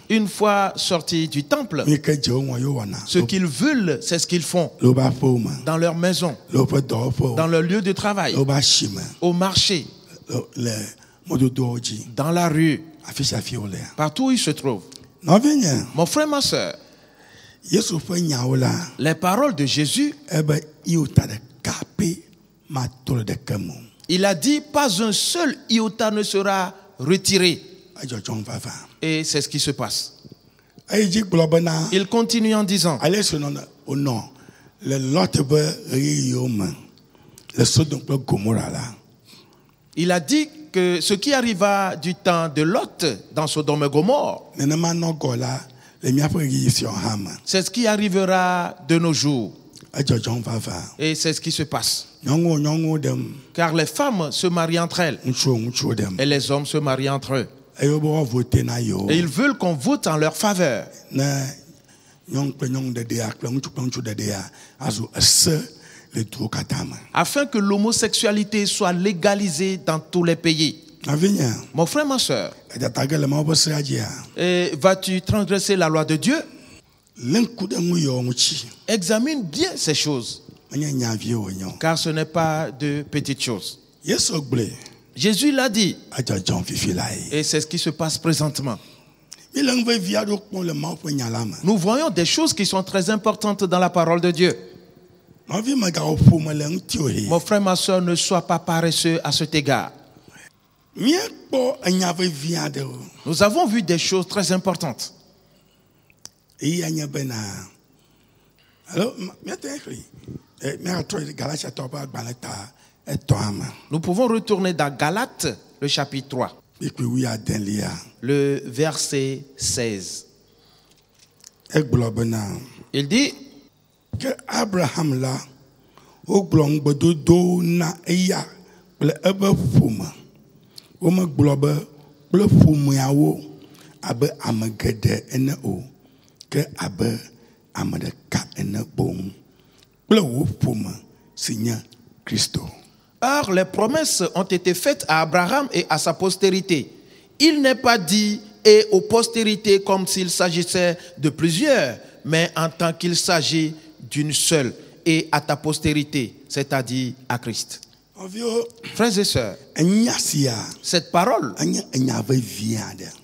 Une fois sortis du temple, ce qu'ils veulent, c'est ce qu'ils font. Dans leur maison, dans leur lieu de travail, au marché, dans la rue, partout où ils se trouvent. Mon frère, ma soeur, les paroles de Jésus, il a dit, pas un seul iota ne sera retiré. Et c'est ce qui se passe. Il continue en disant, il a dit que ce qui arriva du temps de Lot dans Sodome et Gomorrhe, c'est ce qui arrivera de nos jours. Et c'est ce qui se passe. Car les femmes se marient entre elles et les hommes se marient entre eux. Et ils veulent qu'on vote en leur faveur. Afin que l'homosexualité soit légalisée dans tous les pays. Mon frère, ma soeur, vas-tu transgresser la loi de Dieu? Examine bien ces choses, car ce n'est pas de petites choses. Jésus l'a dit, et c'est ce qui se passe présentement. Nous voyons des choses qui sont très importantes dans la parole de Dieu. Mon frère, ma soeur, ne sois pas paresseux à cet égard. Nous avons vu des choses très importantes. Nous pouvons retourner dans Galates, le chapitre 3, le verset 16. Il dit que Abraham là, au glong bedodo na eya, le ebe fuma, o me globe, le fumiawo, abe amagede ene o, que abe amadeka ene bon, le wo fuma, Seigneur Christo. Or, les promesses ont été faites à Abraham et à sa postérité. Il n'est pas dit et aux postérités comme s'il s'agissait de plusieurs, mais en tant qu'il s'agit d'une seule, et à ta postérité, c'est-à-dire à Christ. Frères et sœurs, cette parole,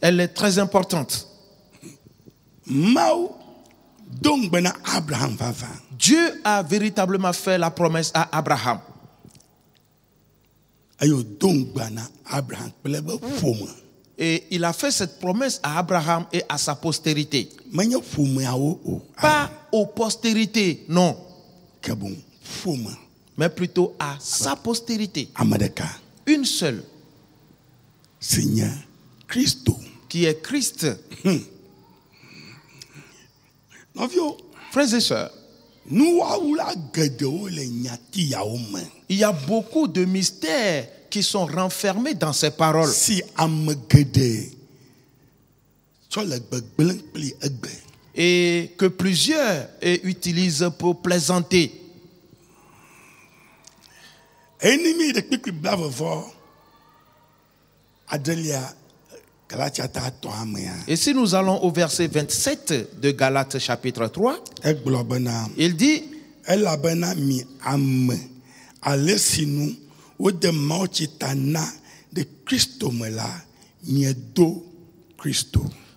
elle est très importante. Dieu a véritablement fait la promesse à Abraham. Et il a fait cette promesse à Abraham et à sa postérité. Pas aux postérités, non. Mais plutôt à sa postérité. Une seule. Seigneur Christo. Qui est Christ. Frères et sœurs, il y a beaucoup de mystères qui sont renfermés dans ces paroles. Et que plusieurs utilisent pour plaisanter. Et si nous allons au verset 27 de Galates chapitre 3, il dit,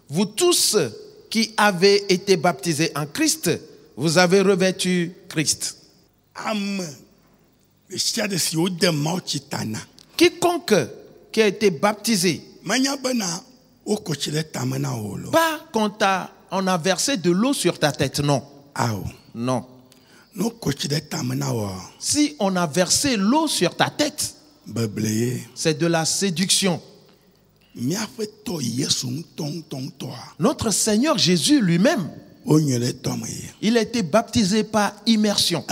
vous tous qui avez été baptisés en Christ, vous avez revêtu Christ. Quiconque qui a été baptisé, pas quand on a versé de l'eau sur ta tête, non. Non. Si on a versé l'eau sur ta tête, c'est de la séduction. Notre Seigneur Jésus lui-même, il a été baptisé par immersion.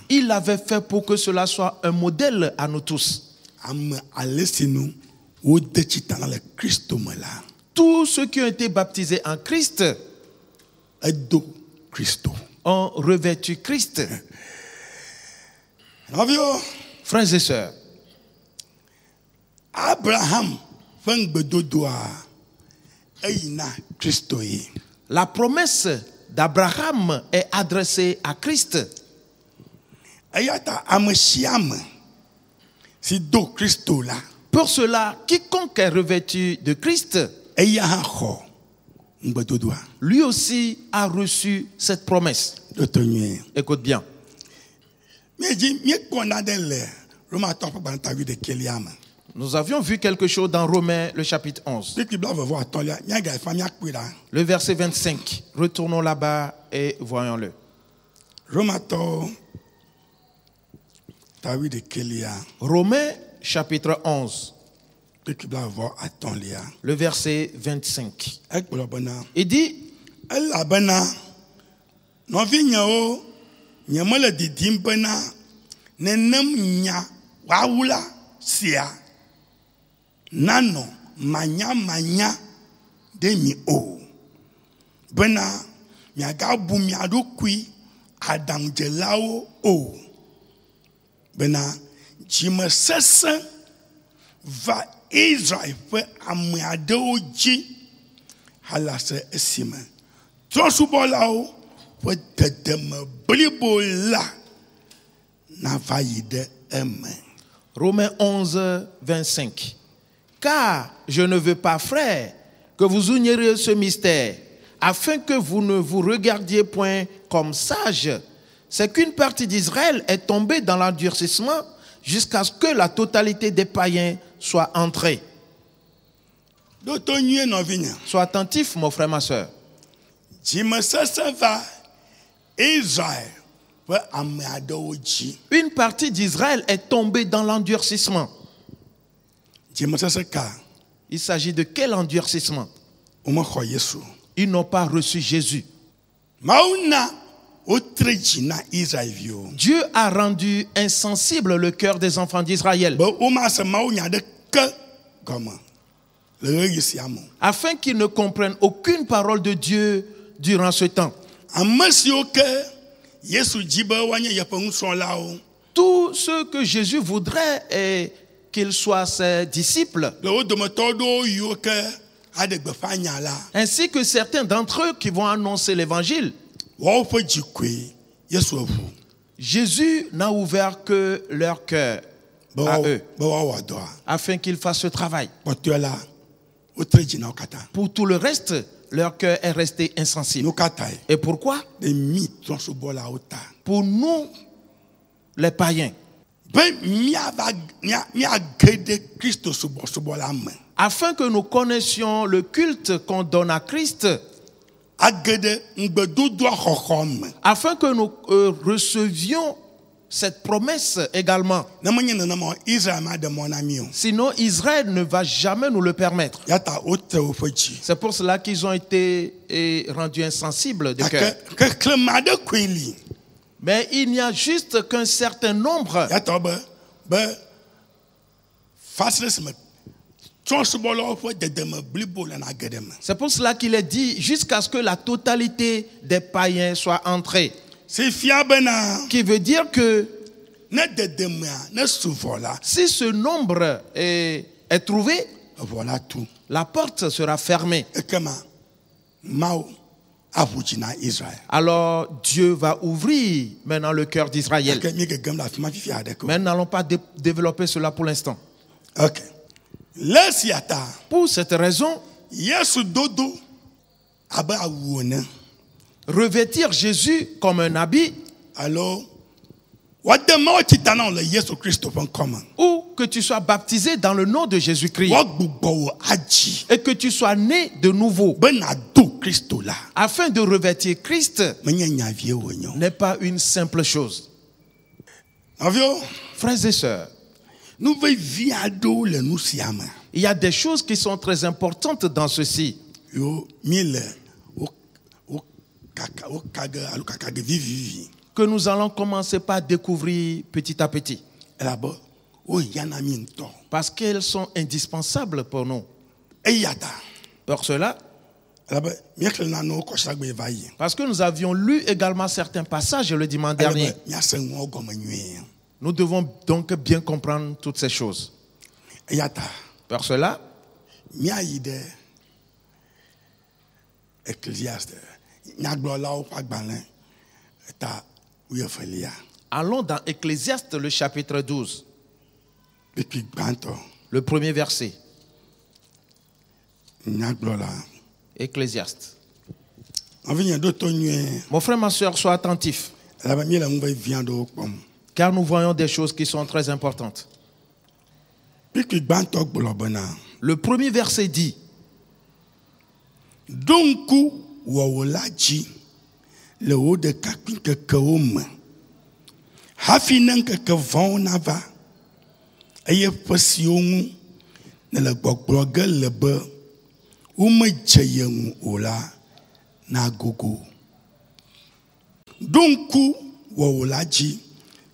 Il l'avait fait pour que cela soit un modèle à nous tous. Tous ceux qui ont été baptisés en Christ ont revêtu Christ. Frères et sœurs, Abraham fengbedodoa eyina Christo yi. La promesse d'Abraham est adressée à Christ. Ayata amesiam si do Christo la. Pour cela, quiconque est revêtu de Christ, lui aussi a reçu cette promesse. Écoute bien. Nous avions vu quelque chose dans Romains, le chapitre 11. Le verset 25. Retournons là-bas et voyons-le. Romains, chapitre 11. Le verset 25. Il dit, nano manya manya demi o bena miaga bu miado kui adam jelao o bena jima sesa va Israel fe amiado ji halase esime trosubolao fe dedem blibola na vaide amen. Romains 11, 25. Car je ne veux pas, frères, que vous ignoriez ce mystère, afin que vous ne vous regardiez point comme sages. C'est qu'une partie d'Israël est tombée dans l'endurcissement jusqu'à ce que la totalité des païens soit entrée. Sois attentif, mon frère, ma soeur. Une partie d'Israël est tombée dans l'endurcissement. Il s'agit de quel endurcissement? Ils n'ont pas reçu Jésus. Dieu a rendu insensible le cœur des enfants d'Israël, afin qu'ils ne comprennent aucune parole de Dieu durant ce temps. Tout ce que Jésus voudrait est qu'ils soient ses disciples, ainsi que certains d'entre eux qui vont annoncer l'évangile. Jésus n'a ouvert que leur cœur à eux, afin qu'ils fassent ce travail. Pour tout le reste, leur cœur est resté insensible. Et pourquoi? Pour nous, les païens, afin que nous connaissions le culte qu'on donne à Christ, afin que nous recevions cette promesse également. Sinon, Israël ne va jamais nous le permettre. C'est pour cela qu'ils ont été rendus insensibles de cœur. Mais il n'y a juste qu'un certain nombre. C'est pour cela qu'il est dit jusqu'à ce que la totalité des païens soit entrée. Qui veut dire que si ce nombre est trouvé, voilà tout. La porte sera fermée. Alors Dieu va ouvrir maintenant le cœur d'Israël. Mais nous n'allons pas développer cela pour l'instant. Okay. Pour cette raison, revêtir Jésus comme un habit, alors, ou que tu sois baptisé dans le nom de Jésus-Christ et que tu sois né de nouveau afin de revêtir Christ n'est pas une simple chose. Frères et sœurs, il y a des choses qui sont très importantes dans ceci. Que nous allons commencer par découvrir petit à petit. Parce qu'elles sont indispensables pour nous. Pour cela, parce que nous avions lu également certains passages le dimanche dernier, nous devons donc bien comprendre toutes ces choses. Par cela, allons dans Ecclésiaste, le chapitre 12, le premier verset. Ecclésiaste. Mon frère, ma soeur, sois attentif, car nous voyons des choses qui sont très importantes. Le premier verset dit: donc, wawolaji le haut de kakpin kakaoma hafinan kakavonava aye pasiongu ne le gbogboge le be umejeyengu ola na gogo. Donc, wawolaji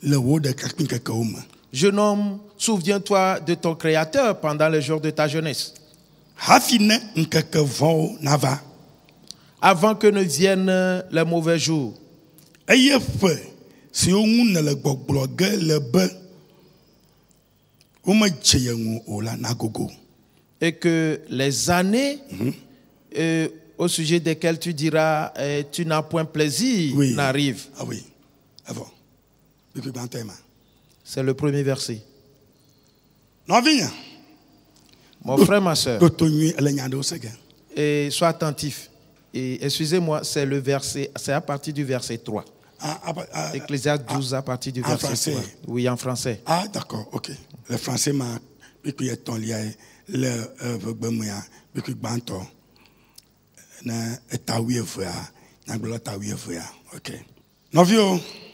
le haut de kakpin kakaoma. Jeune homme, souviens-toi de ton Créateur pendant les jours de ta jeunesse. Avant que ne viennent les mauvais jours. Et que les années au sujet desquelles tu diras tu n'as point plaisir n'arrivent. Ah oui. Avant. C'est le premier verset. Mon frère, ma soeur, et sois attentif. Et excusez-moi, c'est le verset, c'est à partir du verset 3. Ecclésiaste 12 à partir du verset 3. Oui, en français. Ah, d'accord, ok. Le français m'a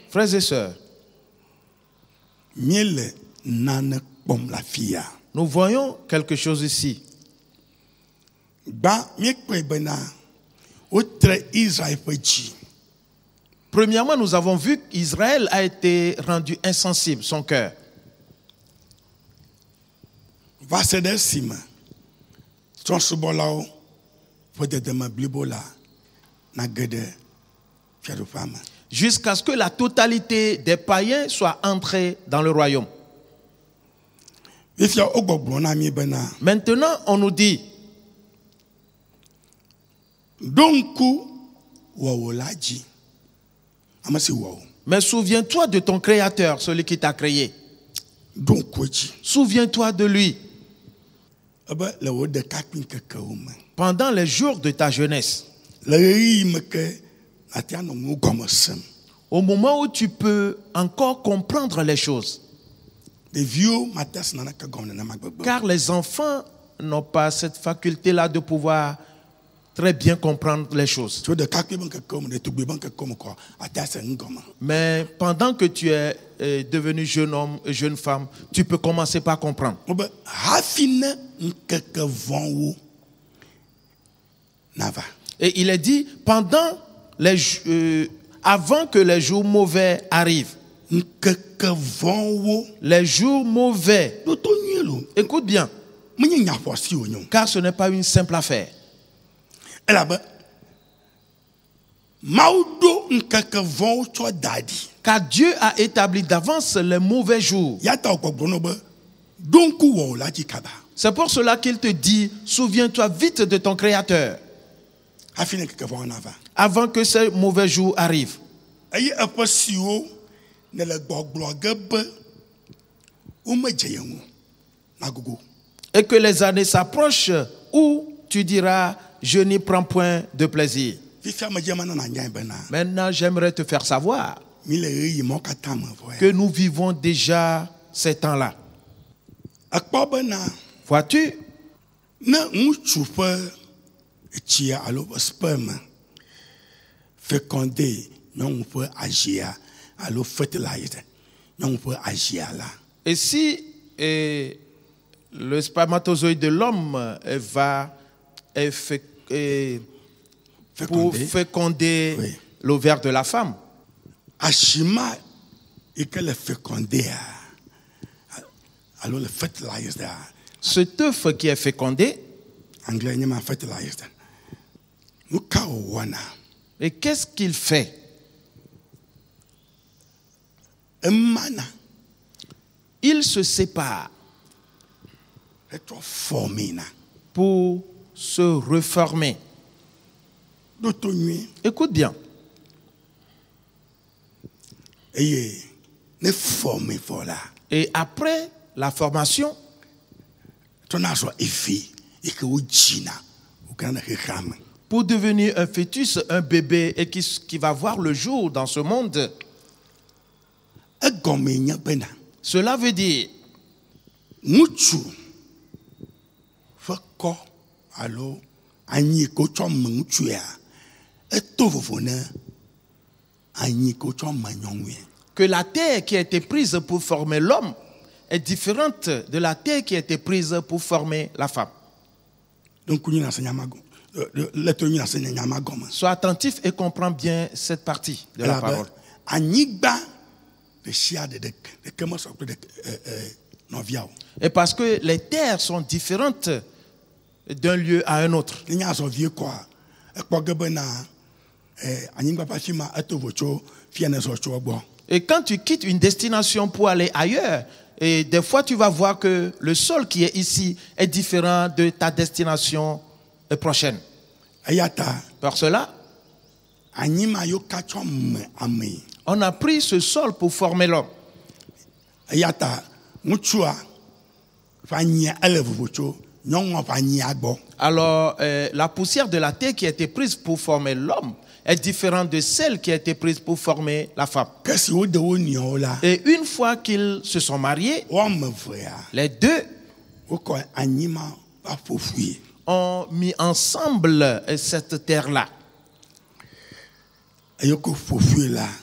frères et sœurs, nous voyons quelque chose ici. Premièrement, nous avons vu qu'Israël a été rendu insensible, son cœur. Jusqu'à ce que la totalité des païens soit entrée dans le royaume. Maintenant, on nous dit, mais souviens-toi de ton Créateur, celui qui t'a créé. Souviens-toi de lui. Pendant les jours de ta jeunesse. Au moment où tu peux encore comprendre les choses. Car les enfants n'ont pas cette faculté-là de pouvoir très bien comprendre les choses. Mais pendant que tu es devenu jeune homme, jeune femme, tu peux commencer par comprendre. Et il est dit, avant que les jours mauvais arrivent. Les jours mauvais. Écoute bien. Car ce n'est pas une simple affaire. Car Dieu a établi d'avance les mauvais jours. C'est pour cela qu'il te dit, souviens-toi vite de ton Créateur. Avant que ces mauvais jours arrivent. Et que les années s'approchent où tu diras, je n'y prends point de plaisir. Maintenant, j'aimerais te faire savoir que nous vivons déjà ces temps-là. Vois-tu? Et si le spermatozoïde de l'homme va pour féconder l'ovaire de la femme, cet œuf qui est fécondé, et qu'est-ce qu'il fait? Il se sépare. pour se reformer. Écoute bien. Et après la formation, pour devenir un fœtus, un bébé et qui va voir le jour dans ce monde, cela veut dire que la terre qui a été prise pour former l'homme est différente de la terre qui a été prise pour former la femme. Donc, sois attentif et comprends bien cette partie de la parole. Et parce que les terres sont différentes d'un lieu à un autre. Et quand tu quittes une destination pour aller ailleurs, et des fois tu vas voir que le sol qui est ici est différent de ta destination prochaine. Par cela, on a pris ce sol pour former l'homme. Alors, la poussière de la terre qui a été prise pour former l'homme est différente de celle qui a été prise pour former la femme. Et une fois qu'ils se sont mariés, les deux ont mis ensemble cette terre-là.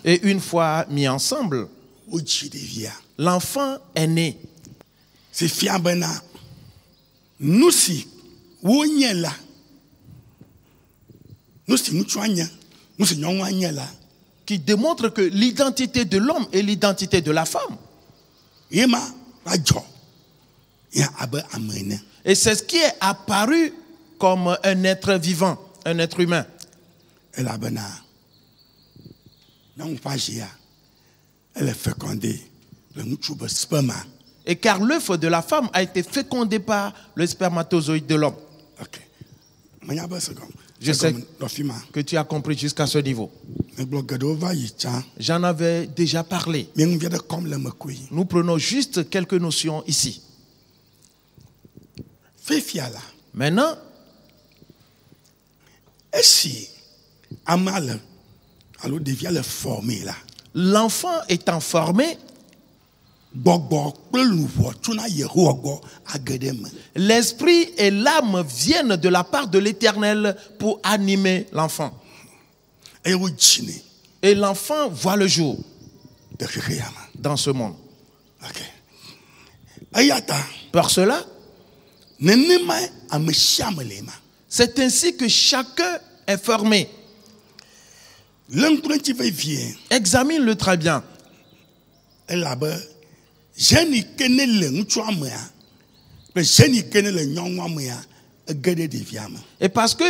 Et une fois mis ensemble, l'enfant est né. Qui démontre que l'identité de l'homme est l'identité de la femme. Et c'est ce qui est apparu comme un être vivant, un être humain. Et car l'œuf de la femme a été fécondé par le spermatozoïde de l'homme. Je sais que tu as compris jusqu'à ce niveau. J'en avais déjà parlé. Nous prenons juste quelques notions ici. Maintenant, l'enfant étant formé, l'esprit et l'âme viennent de la part de l'Éternel pour animer l'enfant. Et l'enfant voit le jour dans ce monde. Par cela, c'est ainsi que chacun est formé. Examine-le très bien. Et parce que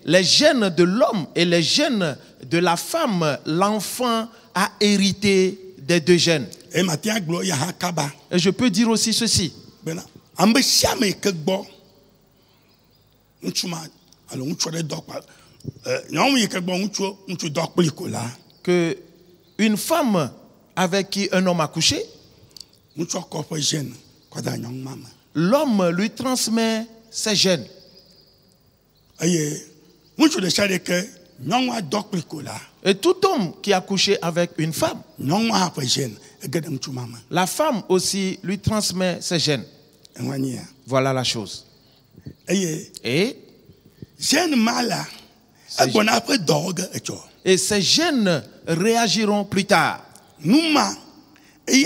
les gènes de l'homme et les gènes de la femme, l'enfant a hérité des deux gènes. Et je peux dire aussi ceci. Que une femme avec qui un homme a couché, l'homme lui transmet ses gènes. Et tout homme qui a couché avec une femme, la femme aussi lui transmet ses gènes. Voilà la chose. Et ces gènes réagiront plus tard. Et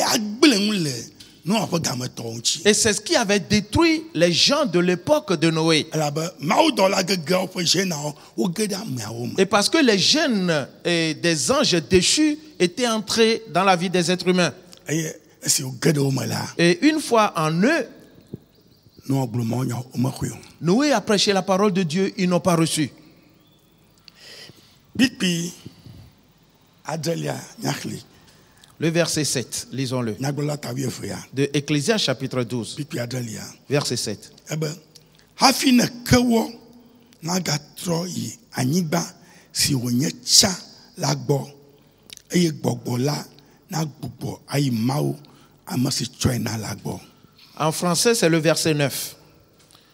c'est ce qui avait détruit les gens de l'époque de Noé. Et parce que les gènes des anges déchus étaient entrés dans la vie des êtres humains. Et une fois en eux, Noé a prêché la parole de Dieu, ils n'ont pas reçu. Le verset 7, lisons-le. De Ecclésias chapitre 12, verset 7. En français, c'est le verset 9.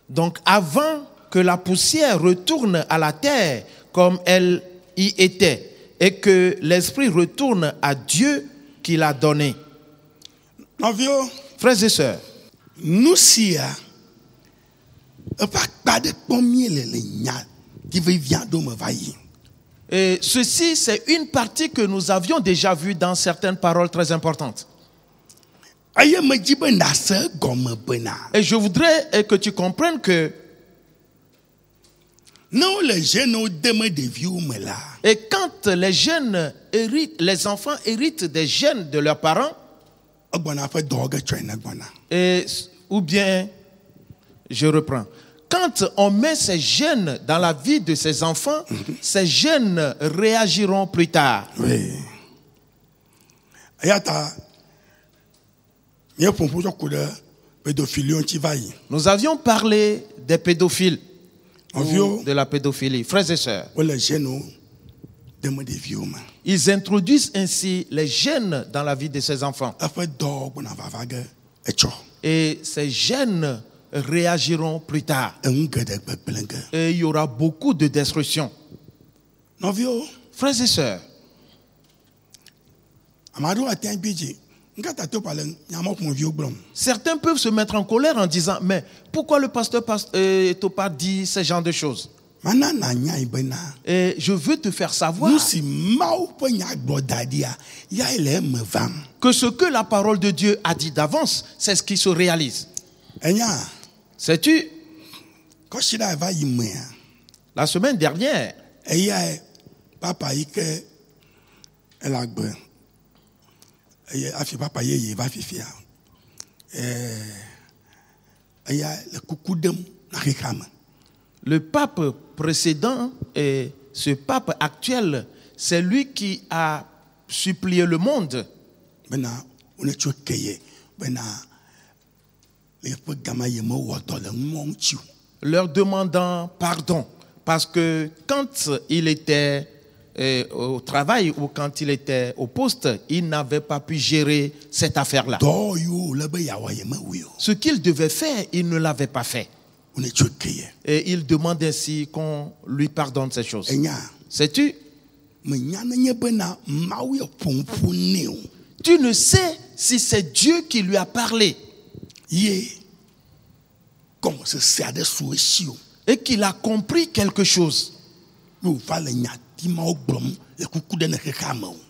Donc, avant que la poussière retourne à la terre comme elle y était, et que l'esprit retourne à Dieu qui l'a donné. Frères et sœurs, nous et ceci, c'est une partie que nous avions déjà vue dans certaines paroles très importantes. Et je voudrais que tu comprennes que et quand les jeunes héritent, les enfants héritent des gènes de leurs parents, ou bien, je reprends, quand on met ces gènes dans la vie de ces enfants, ces gènes réagiront plus tard. Oui. Nous avions parlé des pédophiles. Ou de la pédophilie. Frères et sœurs, ils introduisent ainsi les gènes dans la vie de ces enfants. Et ces gènes réagiront plus tard. Et il y aura beaucoup de destruction. Frères et sœurs, certains peuvent se mettre en colère en disant, mais pourquoi le pasteur Topa dit ce genre de choses? Et je veux te faire savoir que ce que la parole de Dieu a dit d'avance, c'est ce qui se réalise. Sais-tu, la semaine dernière, le pape précédent et ce pape actuel, c'est lui qui a supplié le monde leur demandant pardon, parce que quand il était au travail ou quand il était au poste, il n'avait pas pu gérer cette affaire-là. Ce qu'il devait faire, il ne l'avait pas fait. Et il demande ainsi qu'on lui pardonne ces choses. Sais-tu? Tu ne sais si c'est Dieu qui lui a parlé et qu'il a compris quelque chose.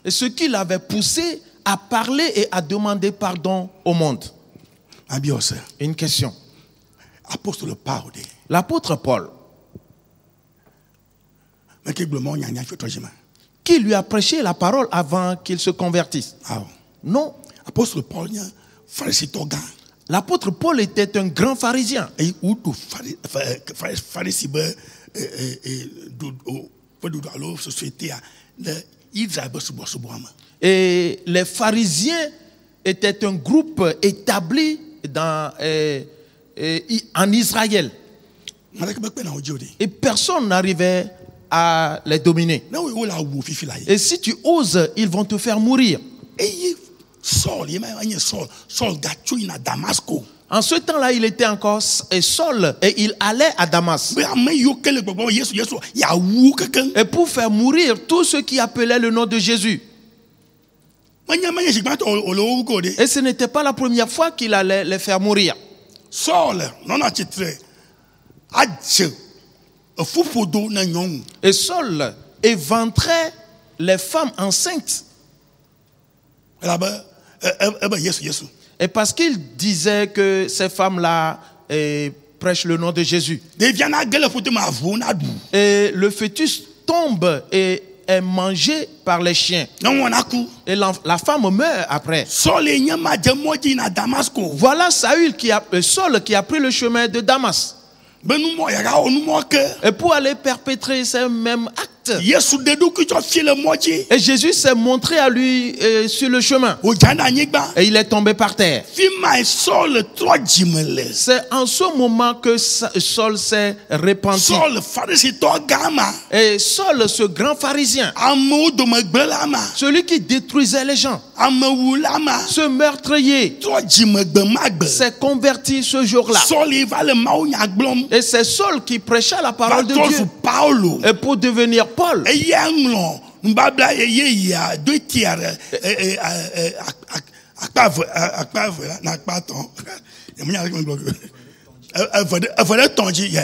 Et ce qui l'avait poussé à parler et à demander pardon au monde. Une question. L'apôtre Paul, qui lui a prêché la parole avant qu'il se convertisse? Non. L'apôtre Paul était un grand pharisien. Et les pharisiens étaient un groupe établi en Israël. Et personne n'arrivait à les dominer. Et si tu oses, ils vont te faire mourir. En ce temps-là, il était encore Saul et il allait à Damas. Et pour faire mourir tous ceux qui appelaient le nom de Jésus. Et ce n'était pas la première fois qu'il allait les faire mourir. Et Saul éventrait les femmes enceintes. Et parce qu'il disait que ces femmes-là prêchent le nom de Jésus. Et le fœtus tombe et est mangé par les chiens. Et la femme meurt après. Voilà Saül Saul qui a pris le chemin de Damas. Et pour aller perpétrer ces mêmes actes. acte. Et Jésus s'est montré à lui sur le chemin. Et il est tombé par terre. C'est en ce moment que Saul s'est repenti. Et Saul, ce grand pharisien, celui qui détruisait les gens, ce meurtrier, s'est converti ce jour-là. Et c'est Saul qui prêchait la parole de Dieu. Et pour devenir Paul,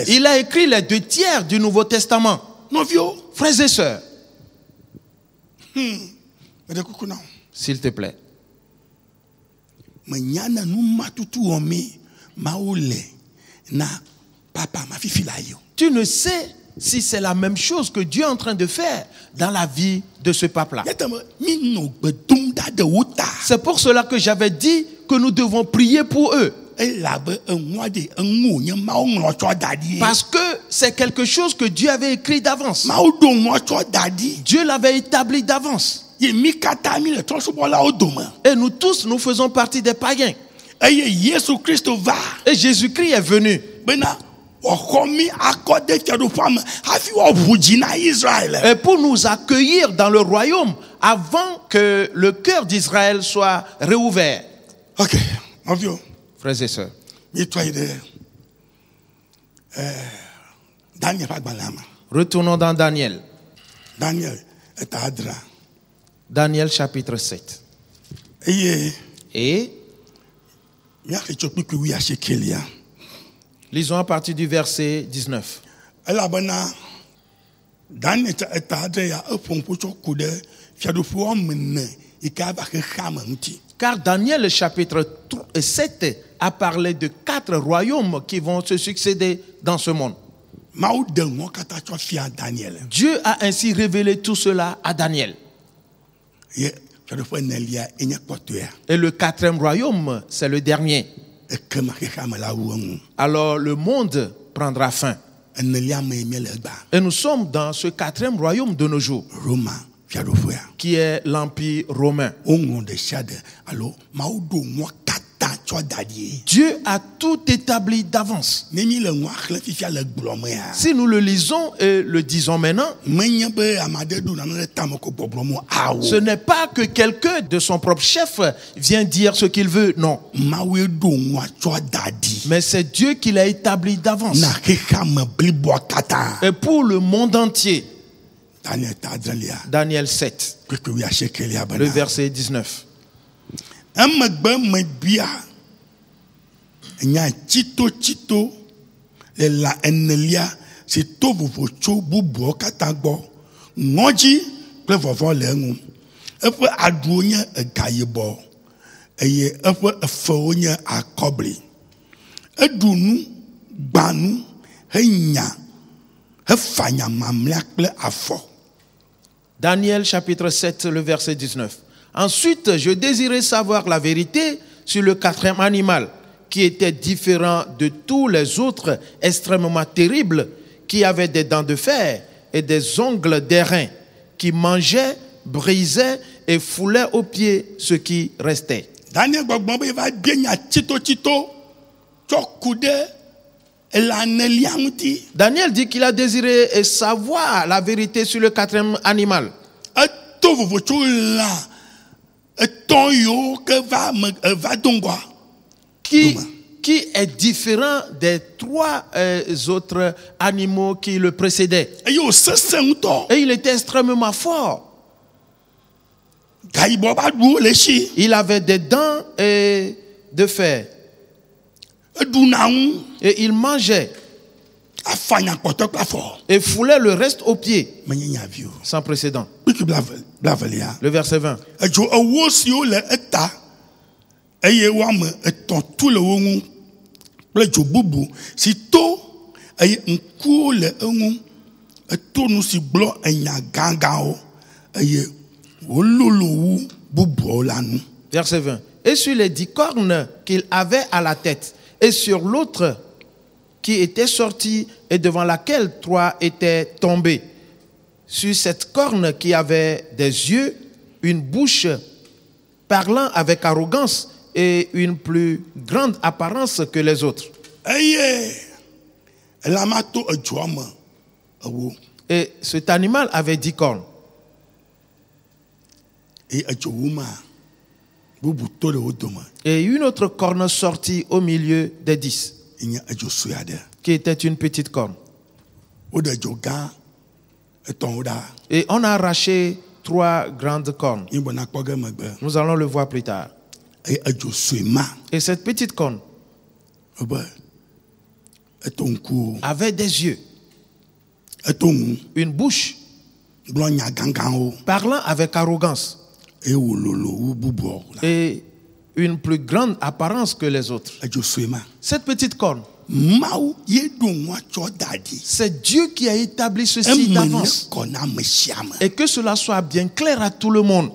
il a écrit les 2 tiers du Nouveau Testament. Frères et sœurs, s'il te plaît, tu ne sais si c'est la même chose que Dieu est en train de faire dans la vie de ce peuple-là. C'est pour cela que j'avais dit que nous devons prier pour eux. Parce que c'est quelque chose que Dieu avait écrit d'avance. Dieu l'avait établi d'avance. Et nous tous, nous faisons partie des païens. Et Jésus-Christ est venu et pour nous accueillir dans le royaume avant que le cœur d'Israël soit réouvert. Ok, frères et sœurs, retournons dans Daniel. Daniel chapitre 7. Et lisons à partir du verset 19. Car Daniel chapitre 7 a parlé de 4 royaumes qui vont se succéder dans ce monde. Dieu a ainsi révélé tout cela à Daniel. Et le 4e royaume, c'est le dernier. Alors le monde prendra fin. Et nous sommes dans ce 4e royaume de nos jours, qui est l'Empire romain. Dieu a tout établi d'avance. Si nous le lisons et le disons maintenant, ce n'est pas que quelqu'un de son propre chef vient dire ce qu'il veut, non. Mais c'est Dieu qui l'a établi d'avance. Et pour le monde entier. Daniel 7, le verset 19. Daniel chapitre 7, le verset 19. Ensuite, je désirais savoir la vérité sur le 4e animal, qui était différent de tous les autres, extrêmement terribles, qui avait des dents de fer et des ongles d'airain, qui mangeait, brisait et foulait aux pieds ce qui restait. Daniel dit qu'il a désiré savoir la vérité sur le 4e animal. Qui est différent des 3 autres animaux qui le précédaient. Et il était extrêmement fort. Il avait des dents de fer. Et il mangeait et foulait le reste aux pieds. Sans précédent. Le verset 20. Verset 20. Et sur les 10 cornes qu'il avait à la tête, et sur l'autre qui était sortie et devant laquelle 3 étaient tombés, sur cette corne qui avait des yeux, une bouche parlant avec arrogance et une plus grande apparence que les autres. Et cet animal avait 10 cornes. Et une autre corne sortit au milieu des 10, qui était une petite corne. Et on a arraché 3 grandes cornes. Nous allons le voir plus tard. Et cette petite corne avait des yeux, une bouche, parlant avec arrogance, et une plus grande apparence que les autres. Cette petite corne, c'est Dieu qui a établi ceci d'avance. Et que cela soit bien clair à tout le monde.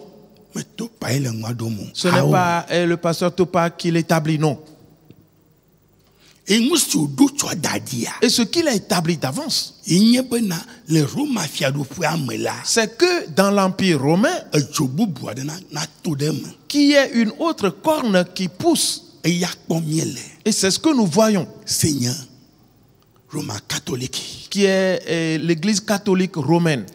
Ce n'est pas le pasteur Topa qui l'établit, non. Et ce qu'il a établi d'avance, c'est que dans l'Empire romain, qu'il y ait une autre corne qui pousse. Et c'est ce que nous voyons. Qui est l'église catholique romaine.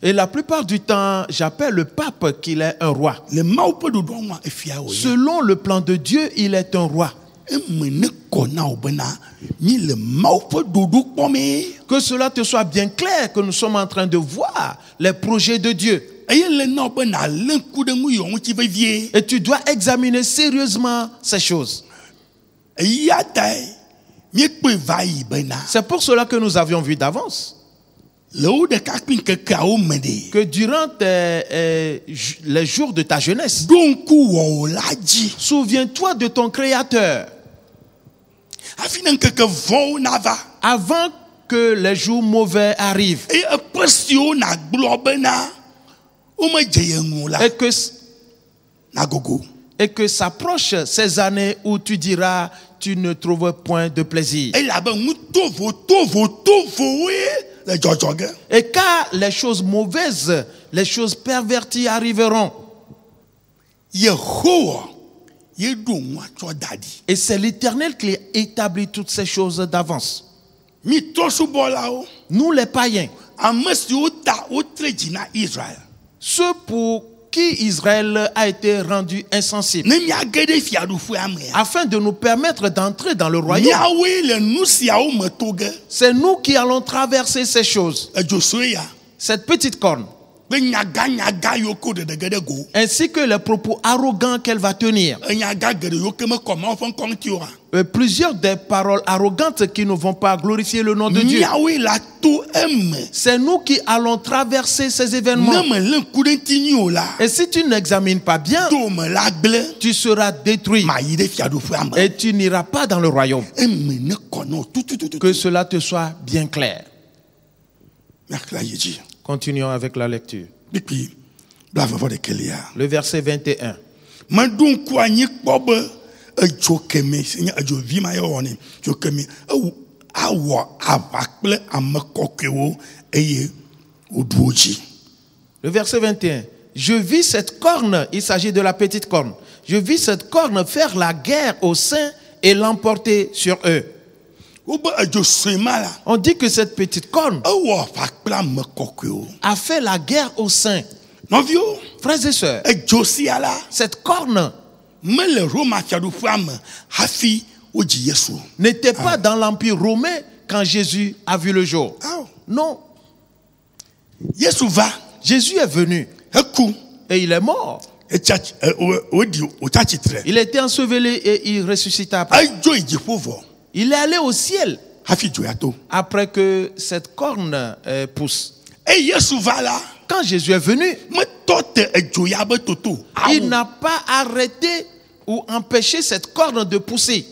Et la plupart du temps, j'appelle le pape qu'il est un roi. Selon le plan de Dieu, il est un roi. Que cela te soit bien clair que nous sommes en train de voir les projets de Dieu. Et tu dois examiner sérieusement ces choses. C'est pour cela que nous avions vu d'avance que durant les jours de ta jeunesse, souviens-toi de ton Créateur. Avant que les jours mauvais arrivent. Et que s'approchent ces années où tu diras tu ne trouves point de plaisir. Et car les choses mauvaises, les choses perverties arriveront. Et c'est l'Éternel qui établit toutes ces choses d'avance. Nous les païens, ceux pour qui Israël a été rendu insensible, afin de nous permettre d'entrer dans le royaume. C'est nous qui allons traverser ces choses. Cette petite corne, ainsi que les propos arrogants qu'elle va tenir. Plusieurs des paroles arrogantes qui ne vont pas glorifier le nom de Dieu. C'est nous qui allons traverser ces événements. Et si tu n'examines pas bien, tu seras détruit. Et tu n'iras pas dans le royaume. Que cela te soit bien clair. Continuons avec la lecture. Le verset 21. Le verset 21. Je vis cette corne, il s'agit de la petite corne. Je vis cette corne faire la guerre aux saints et l'emporter sur eux. On dit que cette petite corne a fait la guerre aux saints. Frères et sœurs, cette corne n'était pas dans l'Empire romain quand Jésus a vu le jour. Non. Jésus est venu et il est mort. Il a été enseveli et il ressuscita après. Il est allé au ciel après que cette corne pousse. Quand Jésus est venu, il n'a pas arrêté ou empêché cette corne de pousser.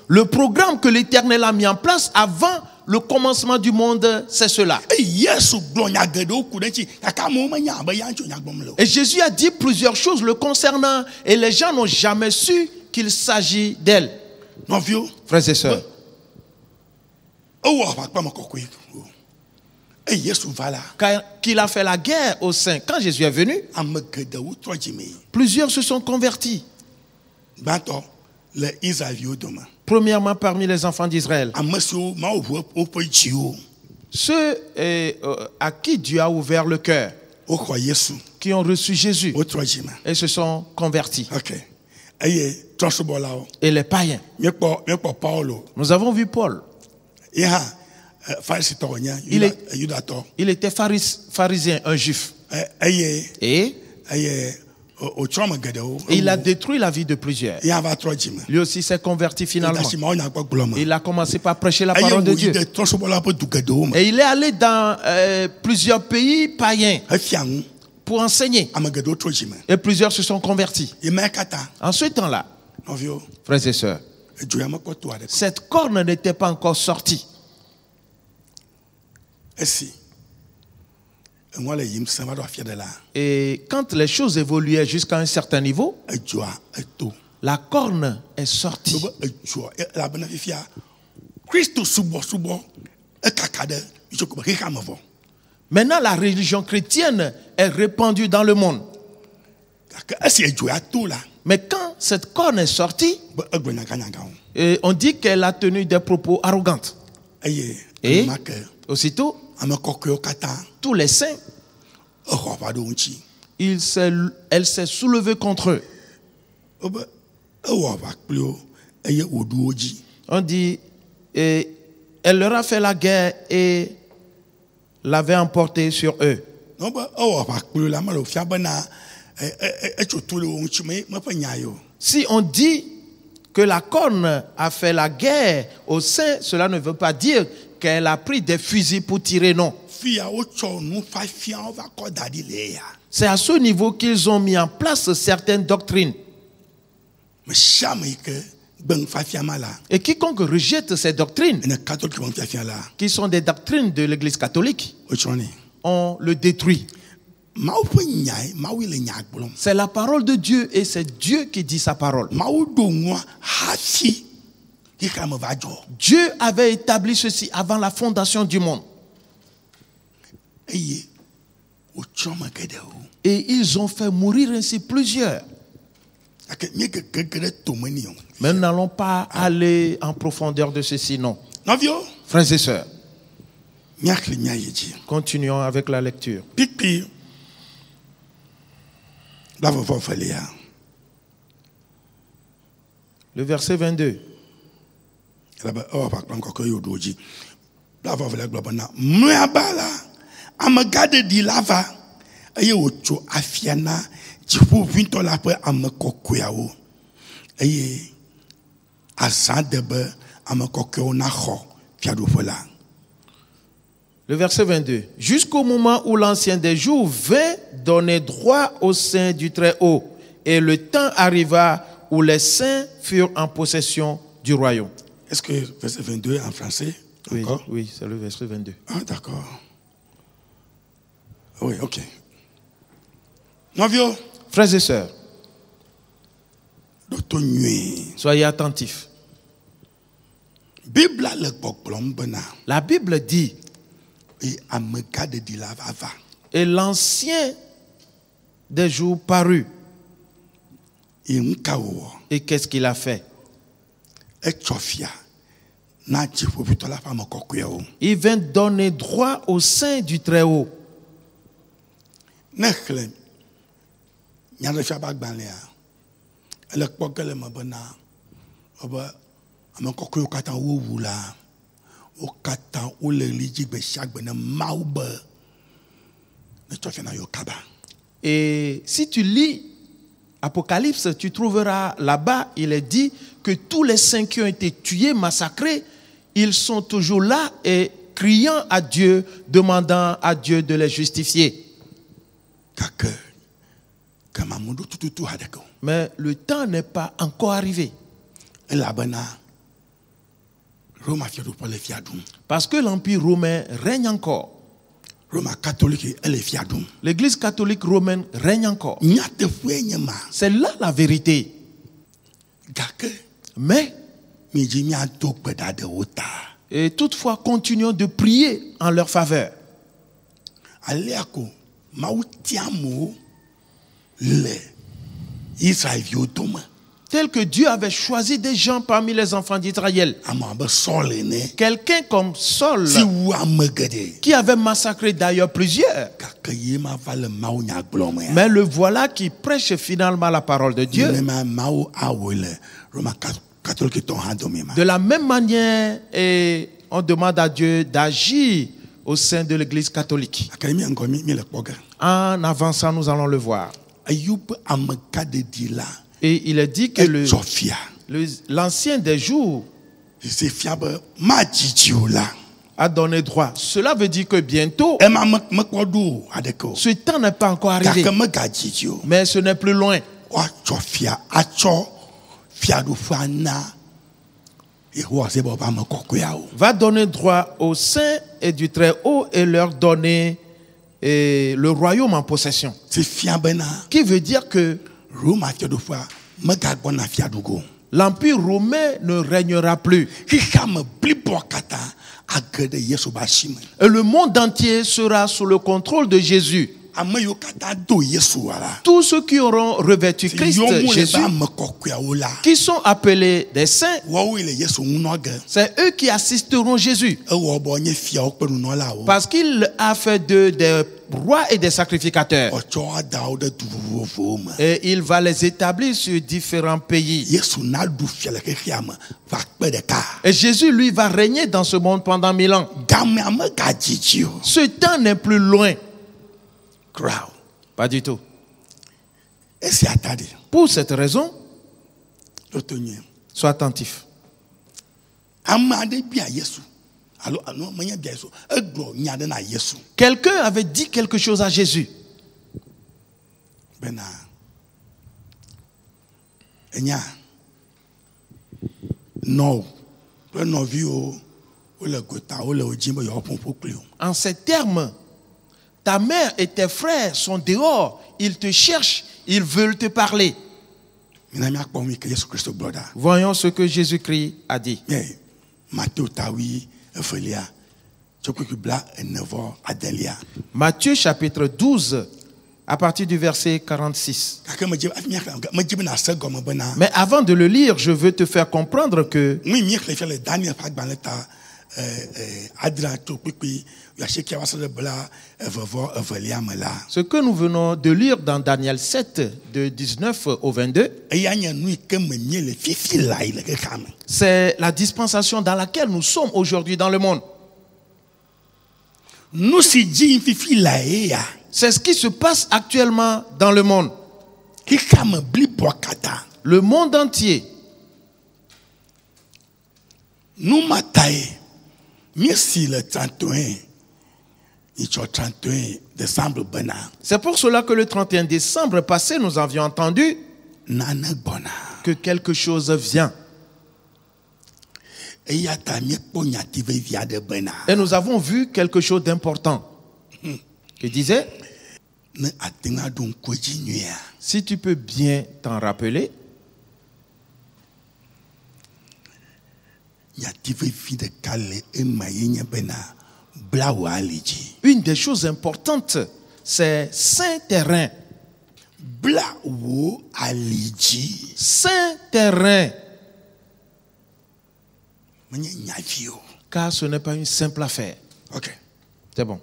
Le programme que l'Éternel a mis en place avant le commencement du monde, c'est cela. Et Jésus a dit plusieurs choses le concernant et les gens n'ont jamais su qu'il s'agit d'elle. Frères et sœurs, qu'il a fait la guerre au sein, quand Jésus est venu, plusieurs se sont convertis. Premièrement, parmi les enfants d'Israël, ceux à qui Dieu a ouvert le cœur, qui ont reçu Jésus et se sont convertis. Et les païens. Nous avons vu Paul. Il était pharisien, un juif. Et il a détruit la vie de plusieurs. Lui aussi s'est converti finalement. Il a commencé par prêcher la parole de Dieu. Et il est allé dans plusieurs pays païens pour enseigner. Et plusieurs se sont convertis. En ce temps-là, frères et sœurs, cette corne n'était pas encore sortie. Et quand les choses évoluaient jusqu'à un certain niveau, la corne est sortie. Maintenant, la religion chrétienne est répandue dans le monde. Mais quand cette corne est sortie, on dit qu'elle a tenu des propos arrogants. Et aussitôt, tous les saints, elle s'est soulevée contre eux. On dit, elle leur a fait la guerre et l'avait emporté sur eux. Si on dit que la corne a fait la guerre au sein, cela ne veut pas dire qu'elle a pris des fusils pour tirer, non. C'est à ce niveau qu'ils ont mis en place certaines doctrines. Et quiconque rejette ces doctrines, qui sont des doctrines de l'Église catholique, on le détruit. C'est la parole de Dieu et c'est Dieu qui dit sa parole. Dieu avait établi ceci avant la fondation du monde. Et ils ont fait mourir ainsi plusieurs. Mais nous n'allons pas aller en profondeur de ceci, non. Frères et sœurs, continuons avec la lecture. Le verset 22. Le verset 22. Jusqu'au moment où l'ancien des jours vint donner droit au sein du Très-Haut, et le temps arriva où les saints furent en possession du royaume. Est-ce que verset 22 en français? Oui, oui, c'est le verset 22. Ah, d'accord. Oui, ok. Frères et sœurs, soyez attentifs. La Bible dit, et l'ancien des jours parut. Et qu'est-ce qu'il a fait? Il vint donner droit au sein du Très-Haut. Et si tu lis Apocalypse, tu trouveras là-bas, il est dit que tous les saints qui ont été tués, massacrés, ils sont toujours là et criant à Dieu, demandant à Dieu de les justifier. Mais le temps n'est pas encore arrivé. Parce que l'Empire romain règne encore. L'Église catholique romaine règne encore. C'est là la vérité. Mais, et toutefois, continuons de prier en leur faveur. Tel que Dieu avait choisi des gens parmi les enfants d'Israël. Quelqu'un comme Saul, qui avait massacré d'ailleurs plusieurs. Mais le voilà qui prêche finalement la parole de Dieu. De la même manière, et on demande à Dieu d'agir au sein de l'Église catholique. En avançant, nous allons le voir. Et il est dit que l'ancien des jours a donné droit. Cela veut dire que bientôt, ce temps n'est pas encore arrivé. Mais ce n'est plus loin. Va donner droit aux saints et du Très-Haut et leur donner le royaume en possession. Qui veut dire que l'empire romain ne régnera plus. Et le monde entier sera sous le contrôle de Jésus. Tous ceux qui auront revêtu Christ Jésus, qui sont appelés des saints, c'est eux qui assisteront Jésus. Parce qu'il a fait d'eux des rois et des sacrificateurs. Et il va les établir sur différents pays. Et Jésus, lui, va régner dans ce monde pendant 1000 ans. Ce temps n'est plus loin. Pas du tout. Pour cette raison, sois attentif. Quelqu'un avait dit quelque chose à Jésus. En ces termes, ta mère et tes frères sont dehors, ils te cherchent, ils veulent te parler. Voyons ce que Jésus-Christ a dit. Matthieu chapitre 12, à partir du verset 46. Mais avant de le lire, je veux te faire comprendre que ce que nous venons de lire dans Daniel 7, de 19 au 22, c'est la dispensation dans laquelle nous sommes aujourd'hui dans le monde. C'est ce qui se passe actuellement dans le monde. Le monde entier. C'est pour cela que le 31 décembre passé, nous avions entendu que quelque chose vient. Et nous avons vu quelque chose d'important. Qui disait, si tu peux bien t'en rappeler, une des choses importantes, c'est Saint-Terrain. Saint-Terrain. Car ce n'est pas une simple affaire. Ok. C'est bon.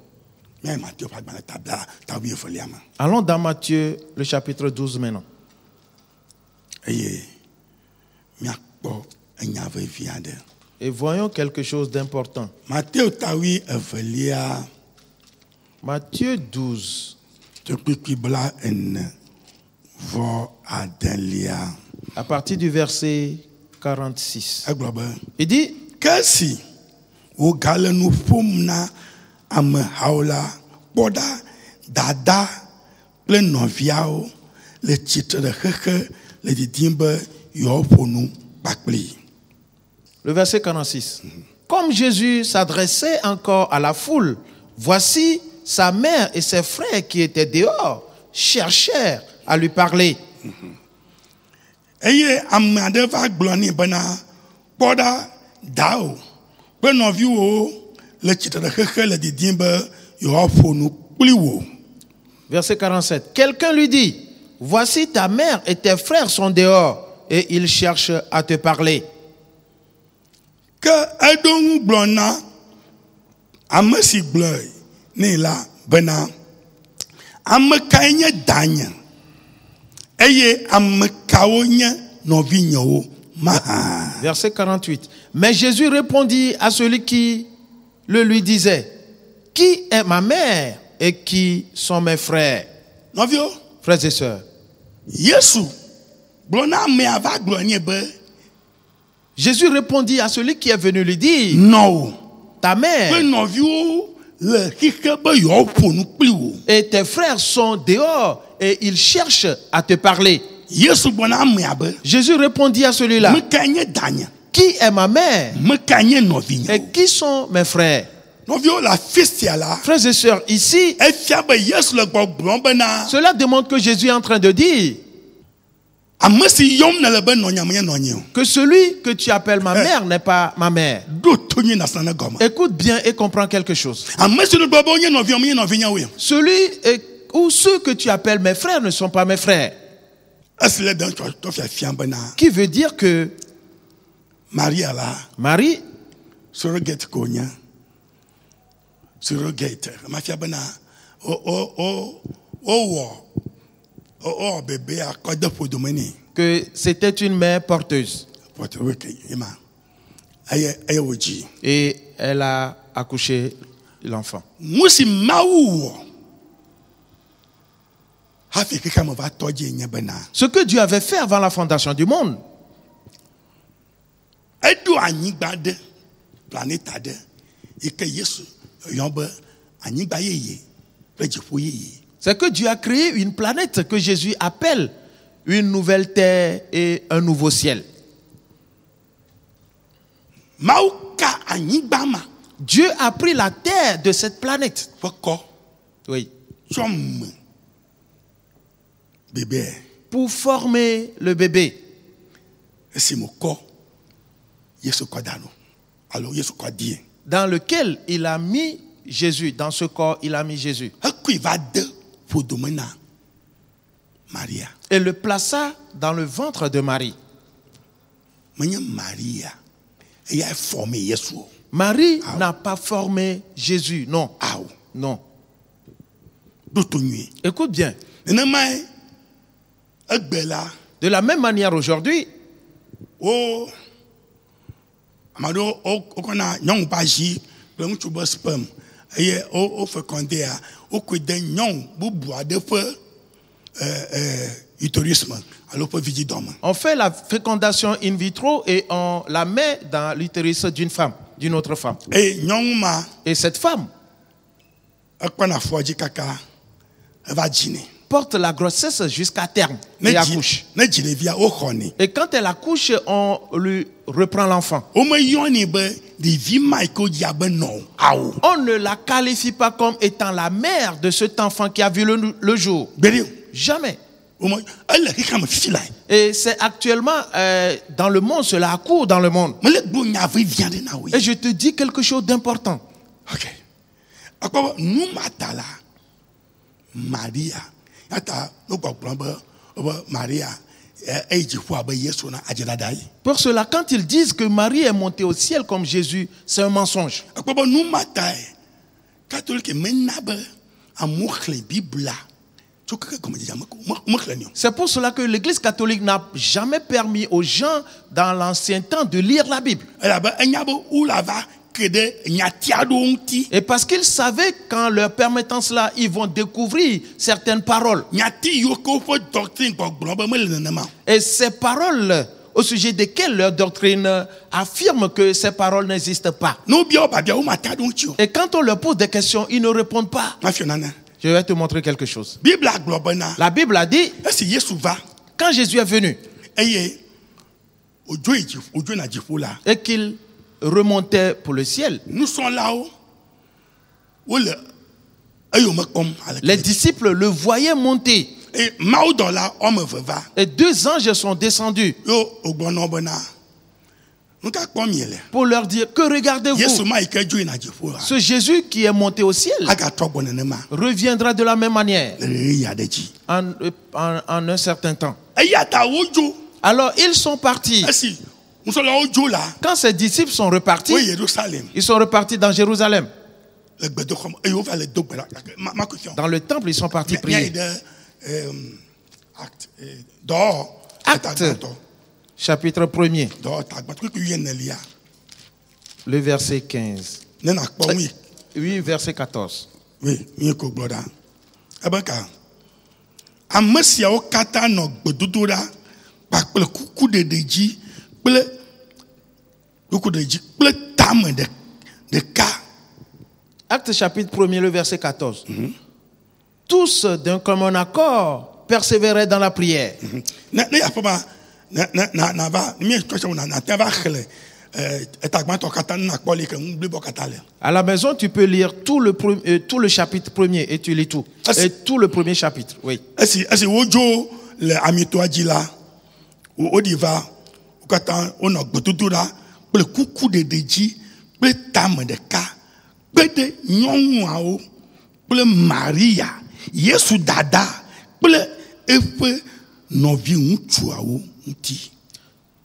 Allons dans Matthieu, le chapitre 12 maintenant. Et voyons quelque chose d'important. Matthieu 12. À partir du verset 46. Il dit, Kasi o galenu pomna haula boda dada le noviao le titre de kheke le didimbe yoponu bakli. Le verset 46. Comme Jésus s'adressait encore à la foule, voici sa mère et ses frères qui étaient dehors cherchèrent à lui parler. eye amade va gloni bana poda dao pe novi wo le titre xexe le didin be yo fonu pli wo. Verset 47. Quelqu'un lui dit, voici ta mère et tes frères sont dehors et ils cherchent à te parler. Que edon glona amesi gloy ni la bana am kanye danya eye am kawonya novi nyo ma. Verset 48. Mais Jésus répondit à celui qui le lui disait, qui est ma mère et qui sont mes frères? Novio, Frères et sœurs. Yesu glona me ava glonye be. Jésus répondit à celui qui est venu lui dire, Non. ta mère et tes frères sont dehors et ils cherchent à te parler. Jésus répondit à celui-là, qui est ma mère et qui sont mes frères? Frères et sœurs, ici, cela démontre que Jésus est en train de dire que celui que tu appelles ma mère n'est pas ma mère. Écoute bien et comprends quelque chose. Celui ou ceux que tu appelles mes frères ne sont pas mes frères. Qui veut dire que Marie, que c'était une mère porteuse. Et elle a accouché l'enfant. Ce que Dieu avait fait avant la fondation du monde, c'est que Dieu a créé une planète que Jésus appelle une nouvelle terre et un nouveau ciel. Dieu a pris la terre de cette planète. Oui. Pour former le bébé. Dans lequel il a mis Jésus. Dans ce corps, il a mis Jésus. Et le plaça dans le ventre de Marie. Marie n'a pas formé Jésus, non. Non. Écoute bien. De la même manière aujourd'hui, on fait la fécondation in vitro et on la met dans l'utérus d'une femme, d'une autre femme. Et cette femme porte la grossesse jusqu'à terme et accouche. Et quand elle accouche, on lui reprend l'enfant. On ne la qualifie pas comme étant la mère de cet enfant qui a vu le jour. Jamais. Et c'est actuellement dans le monde, cela accourt dans le monde. Et je te dis quelque chose d'important. Pour cela, quand ils disent que Marie est montée au ciel comme Jésus, c'est un mensonge. C'est pour cela que l'Église catholique n'a jamais permis aux gens dans l'ancien temps de lire la Bible. Et parce qu'ils savaient qu'en leur permettant cela, ils vont découvrir certaines paroles. Et ces paroles au sujet desquelles leur doctrine affirme que ces paroles n'existent pas. Et quand on leur pose des questions, ils ne répondent pas. Je vais te montrer quelque chose. La Bible a dit, quand Jésus est venu, et qu'il remontait pour le ciel, les disciples le voyaient monter. Et 2 anges sont descendus pour leur dire, que regardez-vous? Ce Jésus qui est monté au ciel reviendra de la même manière en un certain temps. Alors ils sont partis. Quand ces disciples sont repartis, ils sont repartis dans Jérusalem. Dans le temple, ils sont partis prier. Acte, chapitre 1er, le verset 15. Oui, verset 14. Oui, Acte chapitre 1er, le verset 14. Tous d'un commun accord persévéraient dans la prière. À la maison, tu peux lire tout le chapitre 1er et tu lis tout. Et tout le premier chapitre, oui. Maria, Yesu dada,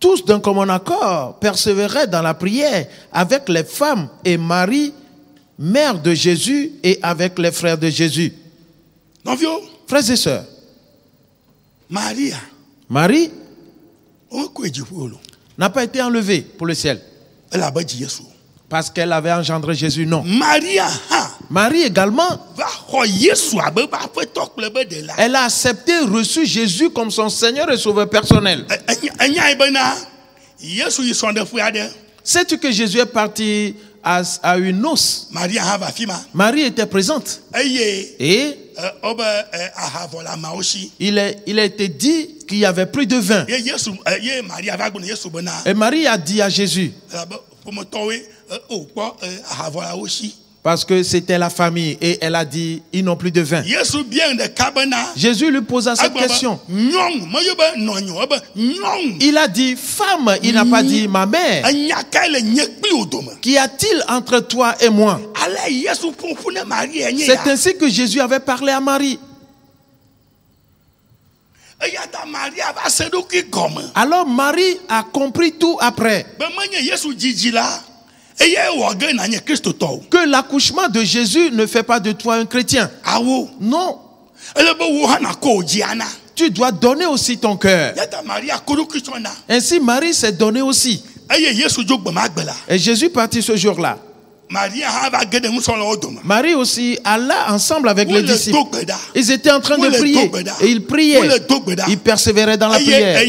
tous d'un commun accord persévéraient dans la prière avec les femmes et Marie, mère de Jésus, et avec les frères de Jésus. Frères et sœurs, Marie n'a pas été enlevée pour le ciel parce qu'elle avait engendré Jésus, non. Marie également, elle a accepté, reçu Jésus comme son Seigneur et Sauveur personnel. Sais-tu que Jésus est parti à une noce? Marie était présente. Et il a été dit qu'il y avait plus de vin. Et Marie a dit à Jésus, parce que c'était la famille, et elle a dit, ils n'ont plus de vin. Jésus lui posa cette question. Il a dit, femme, il n'a pas dit ma mère. Qu'y a-t-il entre toi et moi? C'est ainsi que Jésus avait parlé à Marie. Alors Marie a compris tout après. Que l'accouchement de Jésus ne fait pas de toi un chrétien. Non. Tu dois donner aussi ton cœur. Ainsi Marie s'est donnée aussi. Et Jésus partit ce jour-là. Marie aussi alla ensemble avec les disciples. Ils étaient en train de prier. Et ils priaient. Ils persévéraient dans la prière.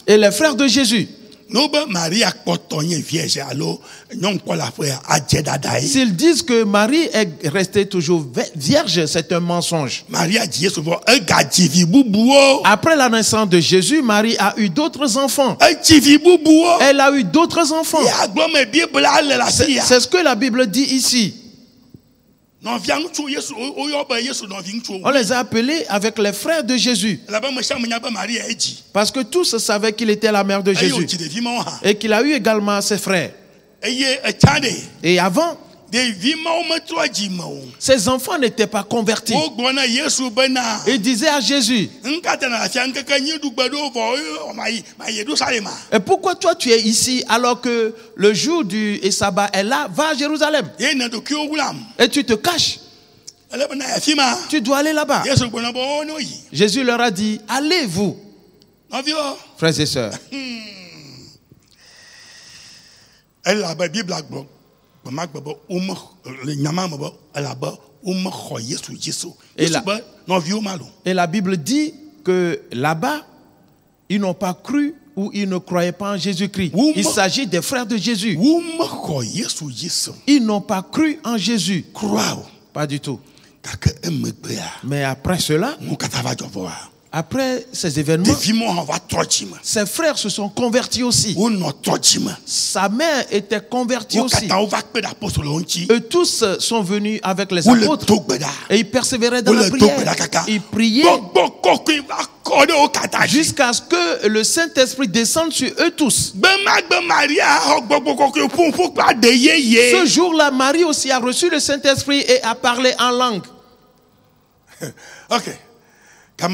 Et les frères de Jésus, s'ils disent que Marie est restée toujours vierge, c'est un mensonge. Après la naissance de Jésus, Marie a eu d'autres enfants. Elle a eu d'autres enfants. C'est ce que la Bible dit ici. On les a appelés avec les frères de Jésus. Parce que tous savaient qu'il était la mère de Jésus. Et qu'il a eu également ses frères. Et avant, ces enfants n'étaient pas convertis. Ils disaient à Jésus, et pourquoi toi tu es ici alors que le jour du sabbat est là? Va à Jérusalem. Et tu te caches. Tu dois aller là-bas. Jésus leur a dit, allez vous, frères et sœurs. Et la Bible dit que là-bas, ils n'ont pas cru ou ils ne croyaient pas en Jésus-Christ. Il s'agit des frères de Jésus. Ils n'ont pas cru en Jésus. Pas du tout. Mais après cela, Après ces événements, ses frères se sont convertis aussi. Sa mère était convertie aussi. Et tous sont venus avec les apôtres. Et ils persévéraient dans la prière. Ils priaient jusqu'à ce que le Saint-Esprit descende sur eux tous. Ce jour-là, Marie aussi a reçu le Saint-Esprit et a parlé en langue. Ok. Nous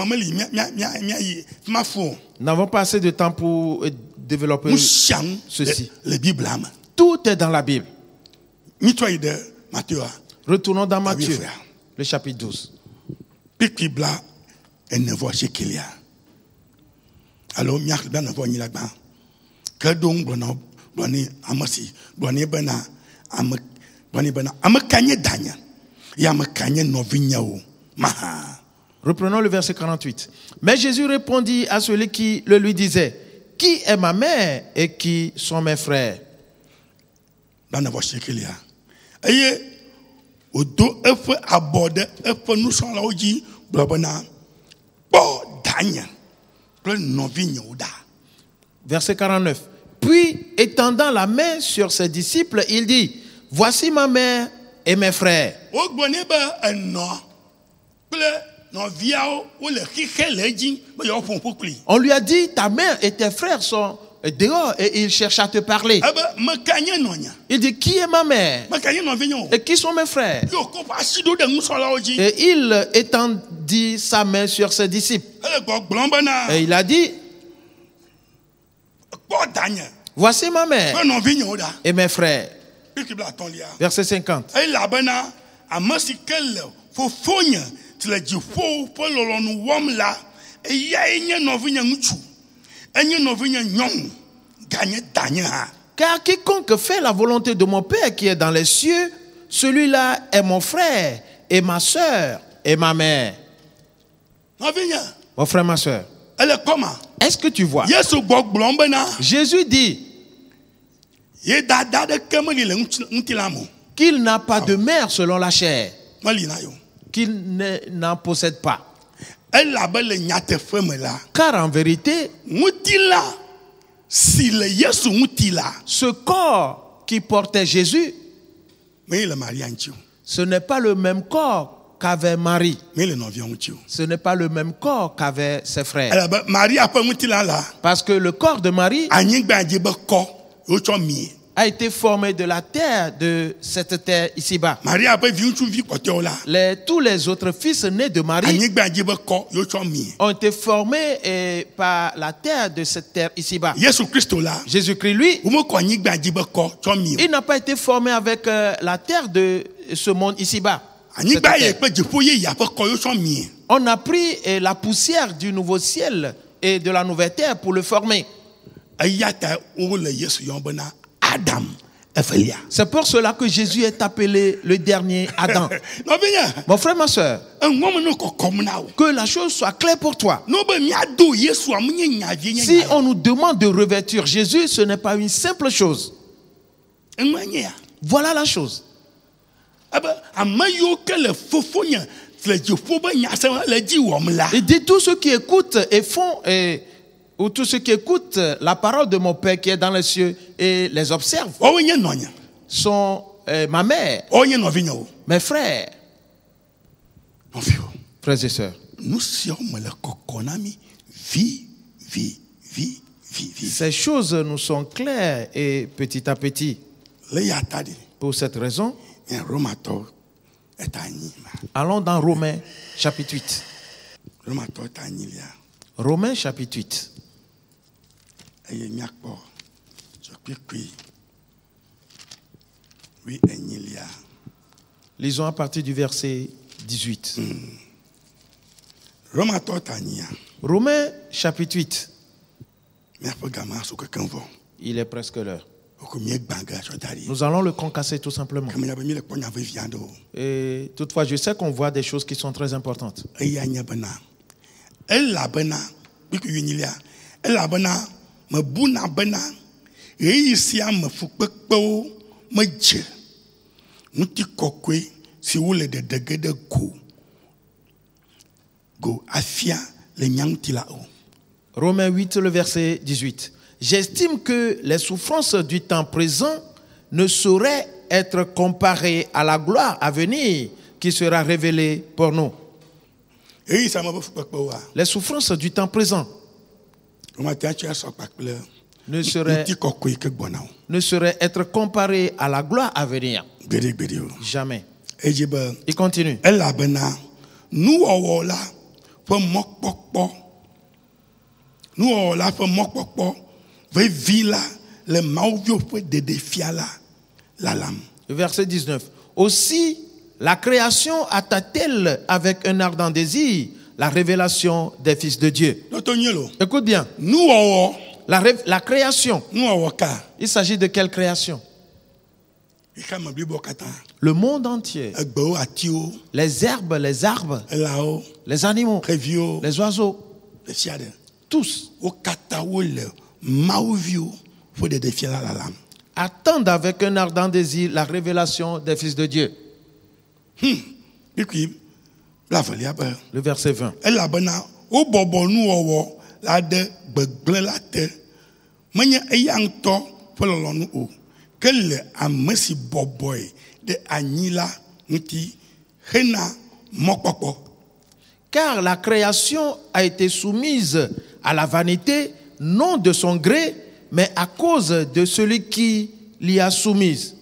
n'avons pas assez de temps pour développer ceci. Tout est dans la Bible. Retournons dans Matthieu, le chapitre 12. Alors, reprenons le verset 48. Mais Jésus répondit à celui qui le lui disait, qui est ma mère et qui sont mes frères? Verset 49. Puis, étendant la main sur ses disciples, il dit, voici ma mère et mes frères. On lui a dit, ta mère et tes frères sont dehors et ils cherchent à te parler. Il dit, qui est ma mère et qui sont mes frères? Et il étendit sa main sur ses disciples. Et il a dit, voici ma mère et mes frères. Verset 50. Car quiconque fait la volonté de mon Père qui est dans les cieux, celui-là est mon frère et ma soeur et ma mère. Mon frère, ma soeur. Est-ce que tu vois? Jésus dit qu'il n'a pas de mère selon la chair, qu'il n'en possède pas. Car en vérité, ce corps qui portait Jésus, ce n'est pas le même corps qu'avait Marie. Ce n'est pas le même corps qu'avait ses frères. Parce que le corps de Marie a été formé de la terre, de cette terre ici-bas. Tous les autres fils nés de Marie ont été formés par la terre de cette terre ici-bas. Jésus-Christ, lui, il n'a pas été formé avec la terre de ce monde ici-bas. On a pris la poussière du nouveau ciel et de la nouvelle terre pour le former. C'est pour cela que Jésus est appelé le dernier Adam. Mon frère, ma soeur, que la chose soit claire pour toi. Si on nous demande de revêtir Jésus, ce n'est pas une simple chose. Voilà la chose. Il dit tous ceux qui écoutent et font ou tous ceux qui écoutent la parole de mon Père qui est dans les cieux et les observent sont ma mère, mes frères, frères et sœurs. Ces choses nous sont claires et petit à petit. Pour cette raison, allons dans Romains chapitre 8. Romains chapitre 8. Lisons à partir du verset 18. Romains chapitre 8. Il est presque l'heure. Nous allons le concasser tout simplement. Et toutefois, je sais qu'on voit des choses qui sont très importantes. Romains 8, le verset 18. J'estime que les souffrances du temps présent ne sauraient être comparées à la gloire à venir qui sera révélée pour nous. Les souffrances du temps présent ne sauraient être comparées à la gloire à venir. Jamais. Il continue. Verset 19. Aussi, la création attend-elle avec un ardent désir la révélation des fils de Dieu. Écoute bien. La création. Il s'agit de quelle création? Le monde entier. Les herbes, les arbres, les animaux, les oiseaux. Tous attendent avec un ardent désir la révélation des fils de Dieu. Le verset 20. Car la création a été soumise à la vanité, non de son gré, mais à cause de celui qui l'y a soumise.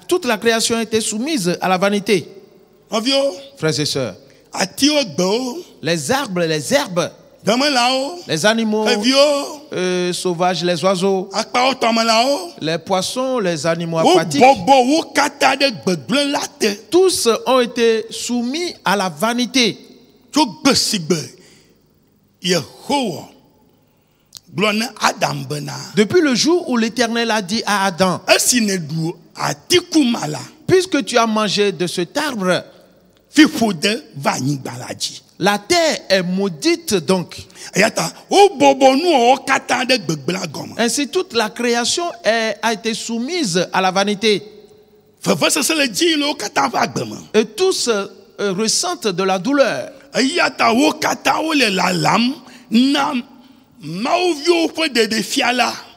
Toute la création a été soumise à la vanité. Frères et sœurs, les arbres, les herbes, les animaux sauvages, les oiseaux, les poissons, les animaux aquatiques, tous ont été soumis à la vanité. Depuis le jour où l'Éternel a dit à Adam, puisque tu as mangé de cet arbre, la terre est maudite donc. Ainsi toute la création a été soumise à la vanité. Et tous ressentent de la douleur.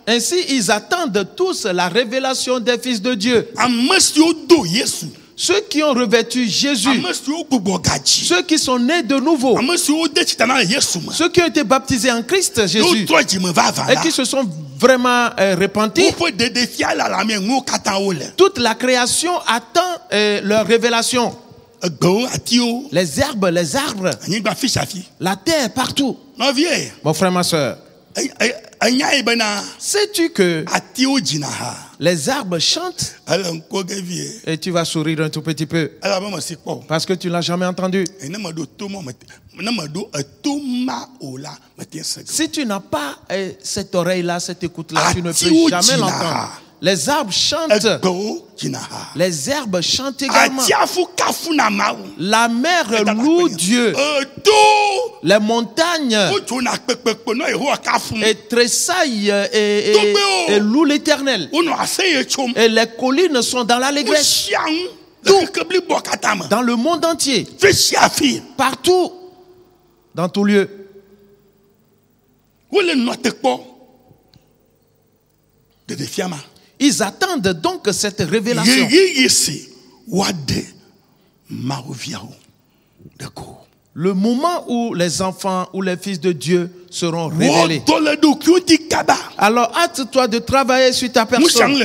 Ainsi, ils attendent tous la révélation des fils de Dieu. Ceux qui ont revêtu Jésus, ceux qui sont nés de nouveau, ceux qui ont été baptisés en Christ Jésus et qui se sont vraiment repentis, toute la création attend leur révélation. Les herbes, les arbres, la terre, partout. Mon frère, ma soeur, sais-tu que les arbres chantent? Et tu vas sourire un tout petit peu parce que tu ne l'as jamais entendu. Si tu n'as pas cette oreille-là, cette écoute-là, tu ne peux jamais l'entendre. Les arbres chantent. Les herbes chantent également. La mer loue Dieu. Les montagnes tressaillent et louent l'Éternel. Et les collines sont dans l'allégresse. Dans le monde entier. Partout. Dans tout lieu. Ils attendent donc cette révélation. Le moment où les enfants ou les fils de Dieu seront révélés. Alors hâte-toi de travailler sur ta personne.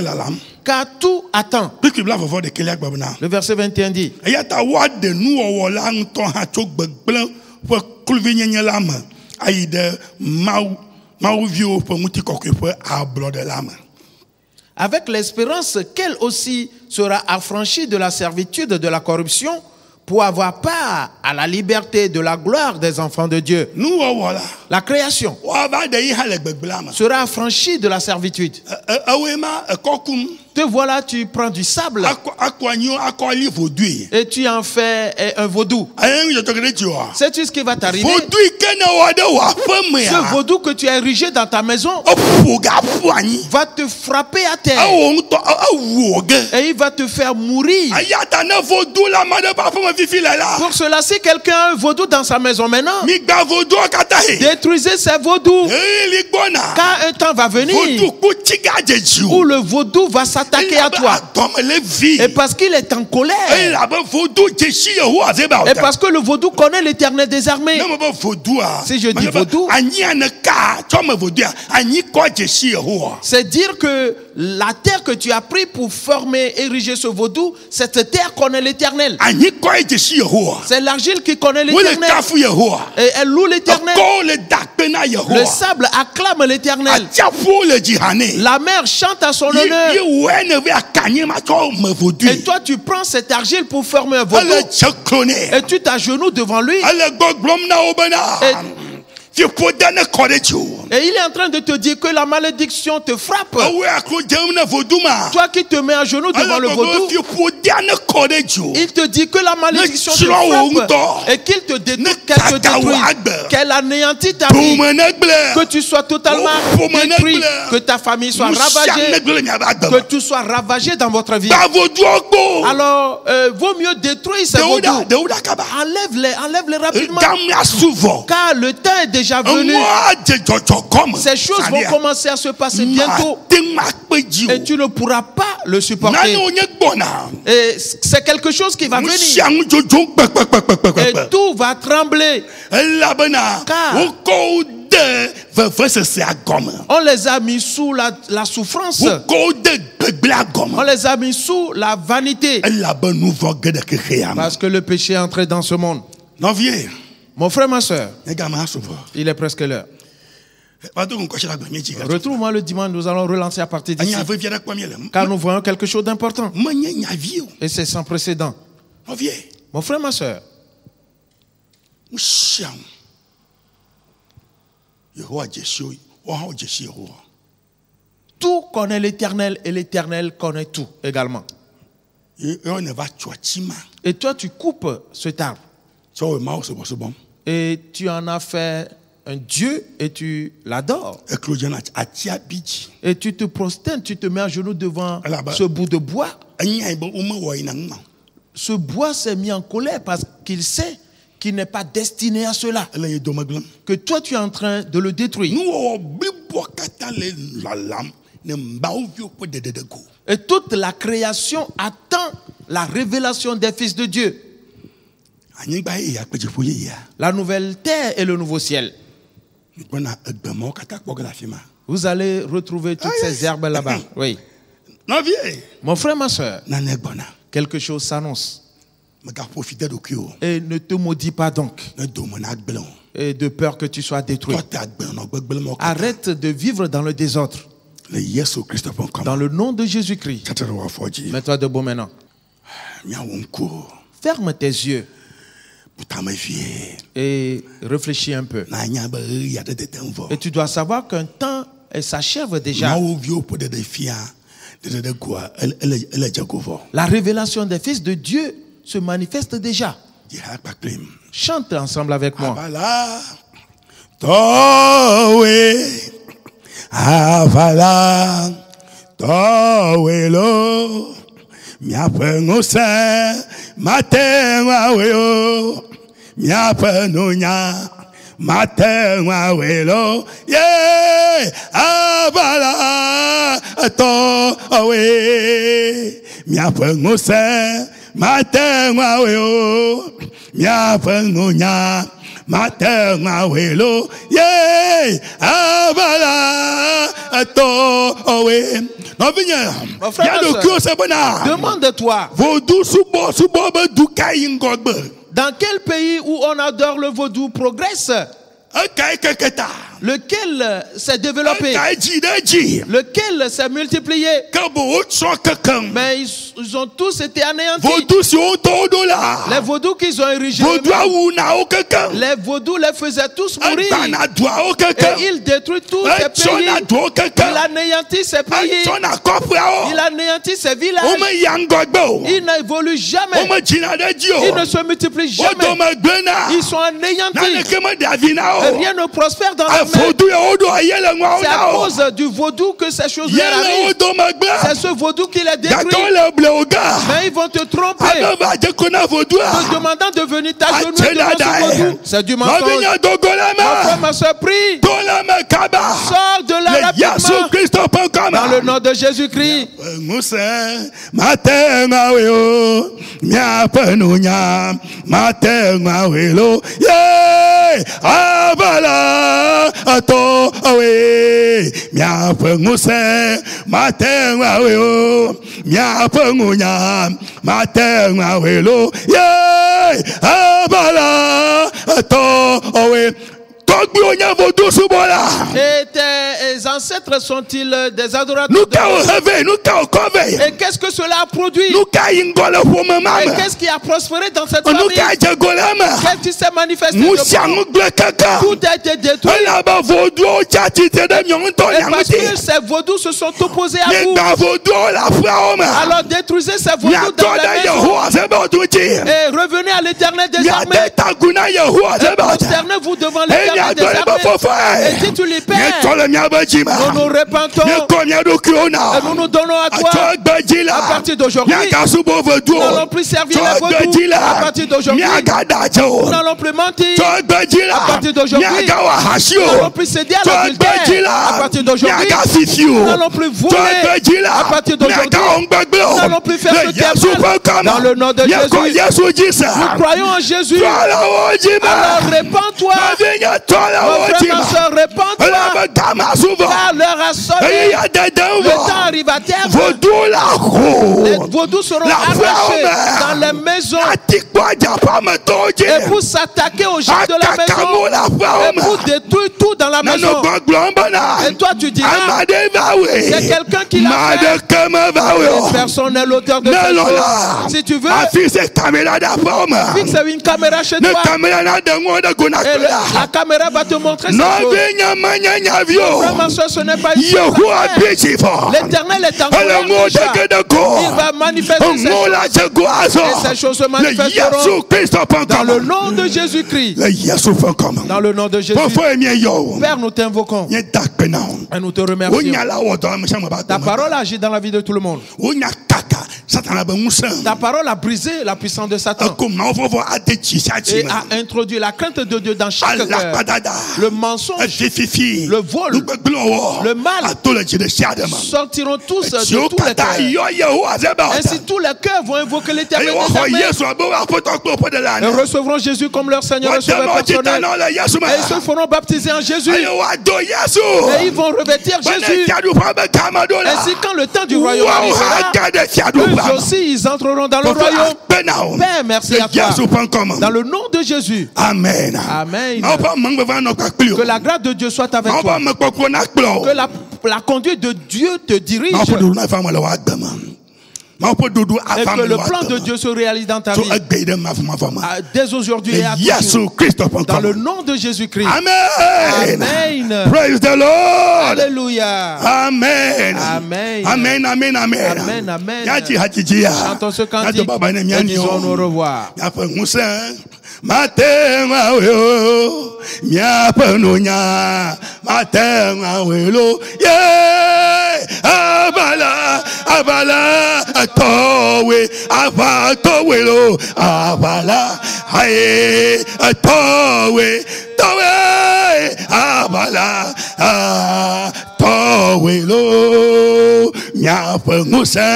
Car tout attend. Le verset 21 dit. Avec l'espérance qu'elle aussi sera affranchie de la servitude de la corruption pour avoir part à la liberté de la gloire des enfants de Dieu. La création sera affranchie de la servitude. Te voilà, tu prends du sable et tu en fais un vaudou. Sais-tu ce qui va t'arriver? Ce vaudou que tu as érigé dans ta maison va te frapper à terre et il va te faire mourir. Pour cela, si quelqu'un a un vaudou dans sa maison maintenant, détruisez ces vaudous, car un temps va venir où le vaudou va s'attaquer à toi. Et parce qu'il est en colère. Et parce que le vaudou connaît l'Éternel des armées. Si je dis vaudou, c'est dire que la terre que tu as pris pour former, ériger ce vaudou, cette terre connaît l'Éternel. C'est l'argile qui connaît l'Éternel. Et elle loue l'Éternel. Le sable acclame l'Éternel. La mer chante à son honneur. Et toi tu prends cette argile pour former un vaudou. Et tu t'agenouilles devant lui. Et il est en train de te dire que la malédiction te frappe. Toi qui te mets à genoux devant le vaudou, il te dit que la malédiction te frappe et qu'il te détruit, qu'elle anéantit ta vie, que tu sois totalement détruit, que ta famille soit ravagée, que tu sois ravagé dans votre vie. Alors, vaut mieux détruire ces vaudous. Enlève-les rapidement. Car le temps est déjà venu. Ces choses vont commencer à se passer bientôt. Et tu ne pourras pas le supporter. Et c'est quelque chose qui va venir. Et tout va trembler. Car on les a mis sous la souffrance. On les a mis sous la vanité. Parce que le péché est entré dans ce monde. Mon frère, ma soeur, il est presque l'heure. Retrouve-moi le dimanche, nous allons relancer à partir d'ici. Car nous voyons quelque chose d'important. Et c'est sans précédent. Mon frère, ma soeur, tout connaît l'Éternel et l'Éternel connaît tout également. Et toi, tu coupes cet arbre. Et tu en as fait un Dieu et tu l'adores. Et tu te prosternes, tu te mets à genoux devant ce bout de bois. Ce bois s'est mis en colère parce qu'il sait qu'il n'est pas destiné à cela. Que toi tu es en train de le détruire. Et toute la création attend la révélation des fils de Dieu. La nouvelle terre et le nouveau ciel. Vous allez retrouver toutes ces herbes là-bas. Oui. Mon frère, ma soeur, quelque chose s'annonce. Et ne te maudis pas donc. Et de peur que tu sois détruit. Arrête de vivre dans le désordre. Dans le nom de Jésus-Christ. Mets-toi debout maintenant. Ferme tes yeux. Et réfléchis un peu. Et tu dois savoir qu'un temps s'achève déjà. La révélation des fils de Dieu se manifeste déjà. Chante ensemble avec moi. Demande-toi, dans quel pays où on adore le vaudou progresse? lequel s'est développé, lequel s'est multiplié. Mais ils ont tous été anéantis. Les vaudous qu'ils ont érigés, les vaudous les faisaient tous mourir. Et il détruit tous ces pays. Il anéantit ces pays. Il anéantit ces villages. Ils n'évoluent jamais. Ils ne se multiplient jamais. Ils sont anéantis. Et rien ne prospère dans leur main. C'est à cause du vaudou que ces choses leur arrivent. C'est ce vaudou qui les détruit. Mais ils vont te tromper, te demandant de venir t'agenouiller devant ce vaudou. C'est du mensonge. Mon frère, ma soeur, prie. Sors de là rapidement. Dans le nom de Jésus-Christ. Et tes ancêtres sont-ils des adorateurs de... Et qu'est-ce que cela a produit? Et qu'est-ce qui a prospéré dans cette famille? Qu'est-ce qui s'est manifesté? Tout a été détruit. Et parce que ces vaudous se sont opposés à vous, alors détruisez ces vaudous dans la maison et revenez à l'Éternel des armées. Et prosternez-vous devant l'Éternel des armées. Et si tu lui perds, nous nous repentons et nous nous donnons à toi. À partir d'aujourd'hui, nous n'allons plus servir les vaudous. À partir d'aujourd'hui, nous n'allons plus mentir. À partir d'aujourd'hui, nous n'allons plus céder à l'adultère. À partir d'aujourd'hui, nous n'allons plus voler. À partir d'aujourd'hui, nous n'allons plus faire ce terme. Dans le nom de Jésus, nous croyons en Jésus. Alors répands-toi. Mon frère, ma soeur, répands-toi. Car l'heure a sonné. Le temps arrive à terme. Les vaudous seront arrachés dans les maisons. Et pour s'attaquer aux gens de la maison. Et pour détruire tout dans la maison. Et toi tu diras, c'est quelqu'un qui l'a fait. Personne n'est l'auteur de cette chose. Si tu veux, fixe une caméra chez toi. Et la caméra va te montrer cette chose. Frère, ma soeur, ce n'est pas une chose. L'Éternel est en colère déjà. Il va manifester ces choses. Et ces choses se manifesteront dans le nom de Jésus-Christ. Dans le nom de Jésus. Père, nous t'invoquons et nous te remercions. Ta parole agit dans la vie de tout le monde. Ta parole a brisé la puissance de Satan et a introduit la crainte de Dieu dans chaque cœur. Le mensonge, le vol, le mal sortiront tous de tous les cœurs. Ainsi tous les cœurs vont invoquer l'Éternel des armées et recevront Jésus comme leur Seigneur et Sauveur personnel. Et ils se feront baptiser en Jésus. Et ils vont revêtir Jésus. Ainsi quand le temps du royaume arrivera, eux aussi ils entreront dans le royaume. Père, merci à toi. Dans le nom de Jésus. Amen. Amen. Que la grâce de Dieu soit avec toi. Que la conduite de Dieu te dirige. Et que le plan de Dieu se réalise dans ta vie. Dès aujourd'hui et à toujours. Dans le nom de Jésus-Christ. Amen. Amen. Praise the Lord. Alléluia. Amen. Amen. Amen. Amen. Amen. Amen. Amen. Chantons ce cantique et disons au revoir. Matenga weo miapanunya matenga welo ye abala atowe abatowelo abala hae atowe towe abala atowelo miapanguse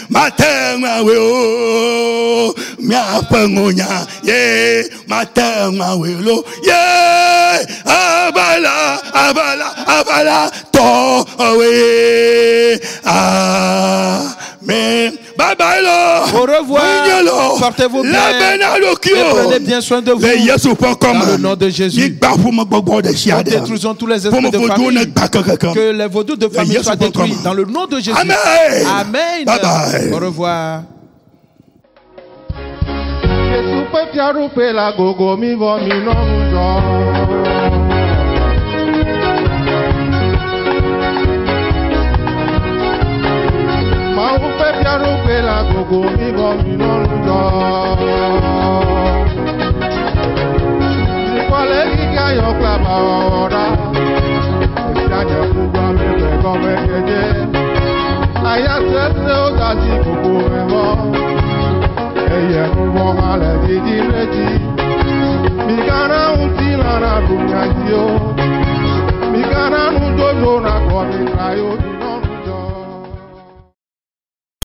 matenga weo miapangunya ye matenga welo ye abala towe amen. Bye bye. Au revoir. Portez-vous bien. Et prenez bien soin de vous. Dans le nom de Jésus. Nous détruisons tous les esprits de famille. Que les vaudous de famille soient détruits. Dans le nom de Jésus. Amen. Amen. Bye bye. Au revoir. La gogo mi bo mi no lujo. Ni kwale giga yo klaba ora. Isanya kuba me be go me keje. Aya se o da ji gogo me bo. Eye mu bo male di di reji. Mi kana unti na na dunya ji o. Mi kana nu dojo na ko mi krayo.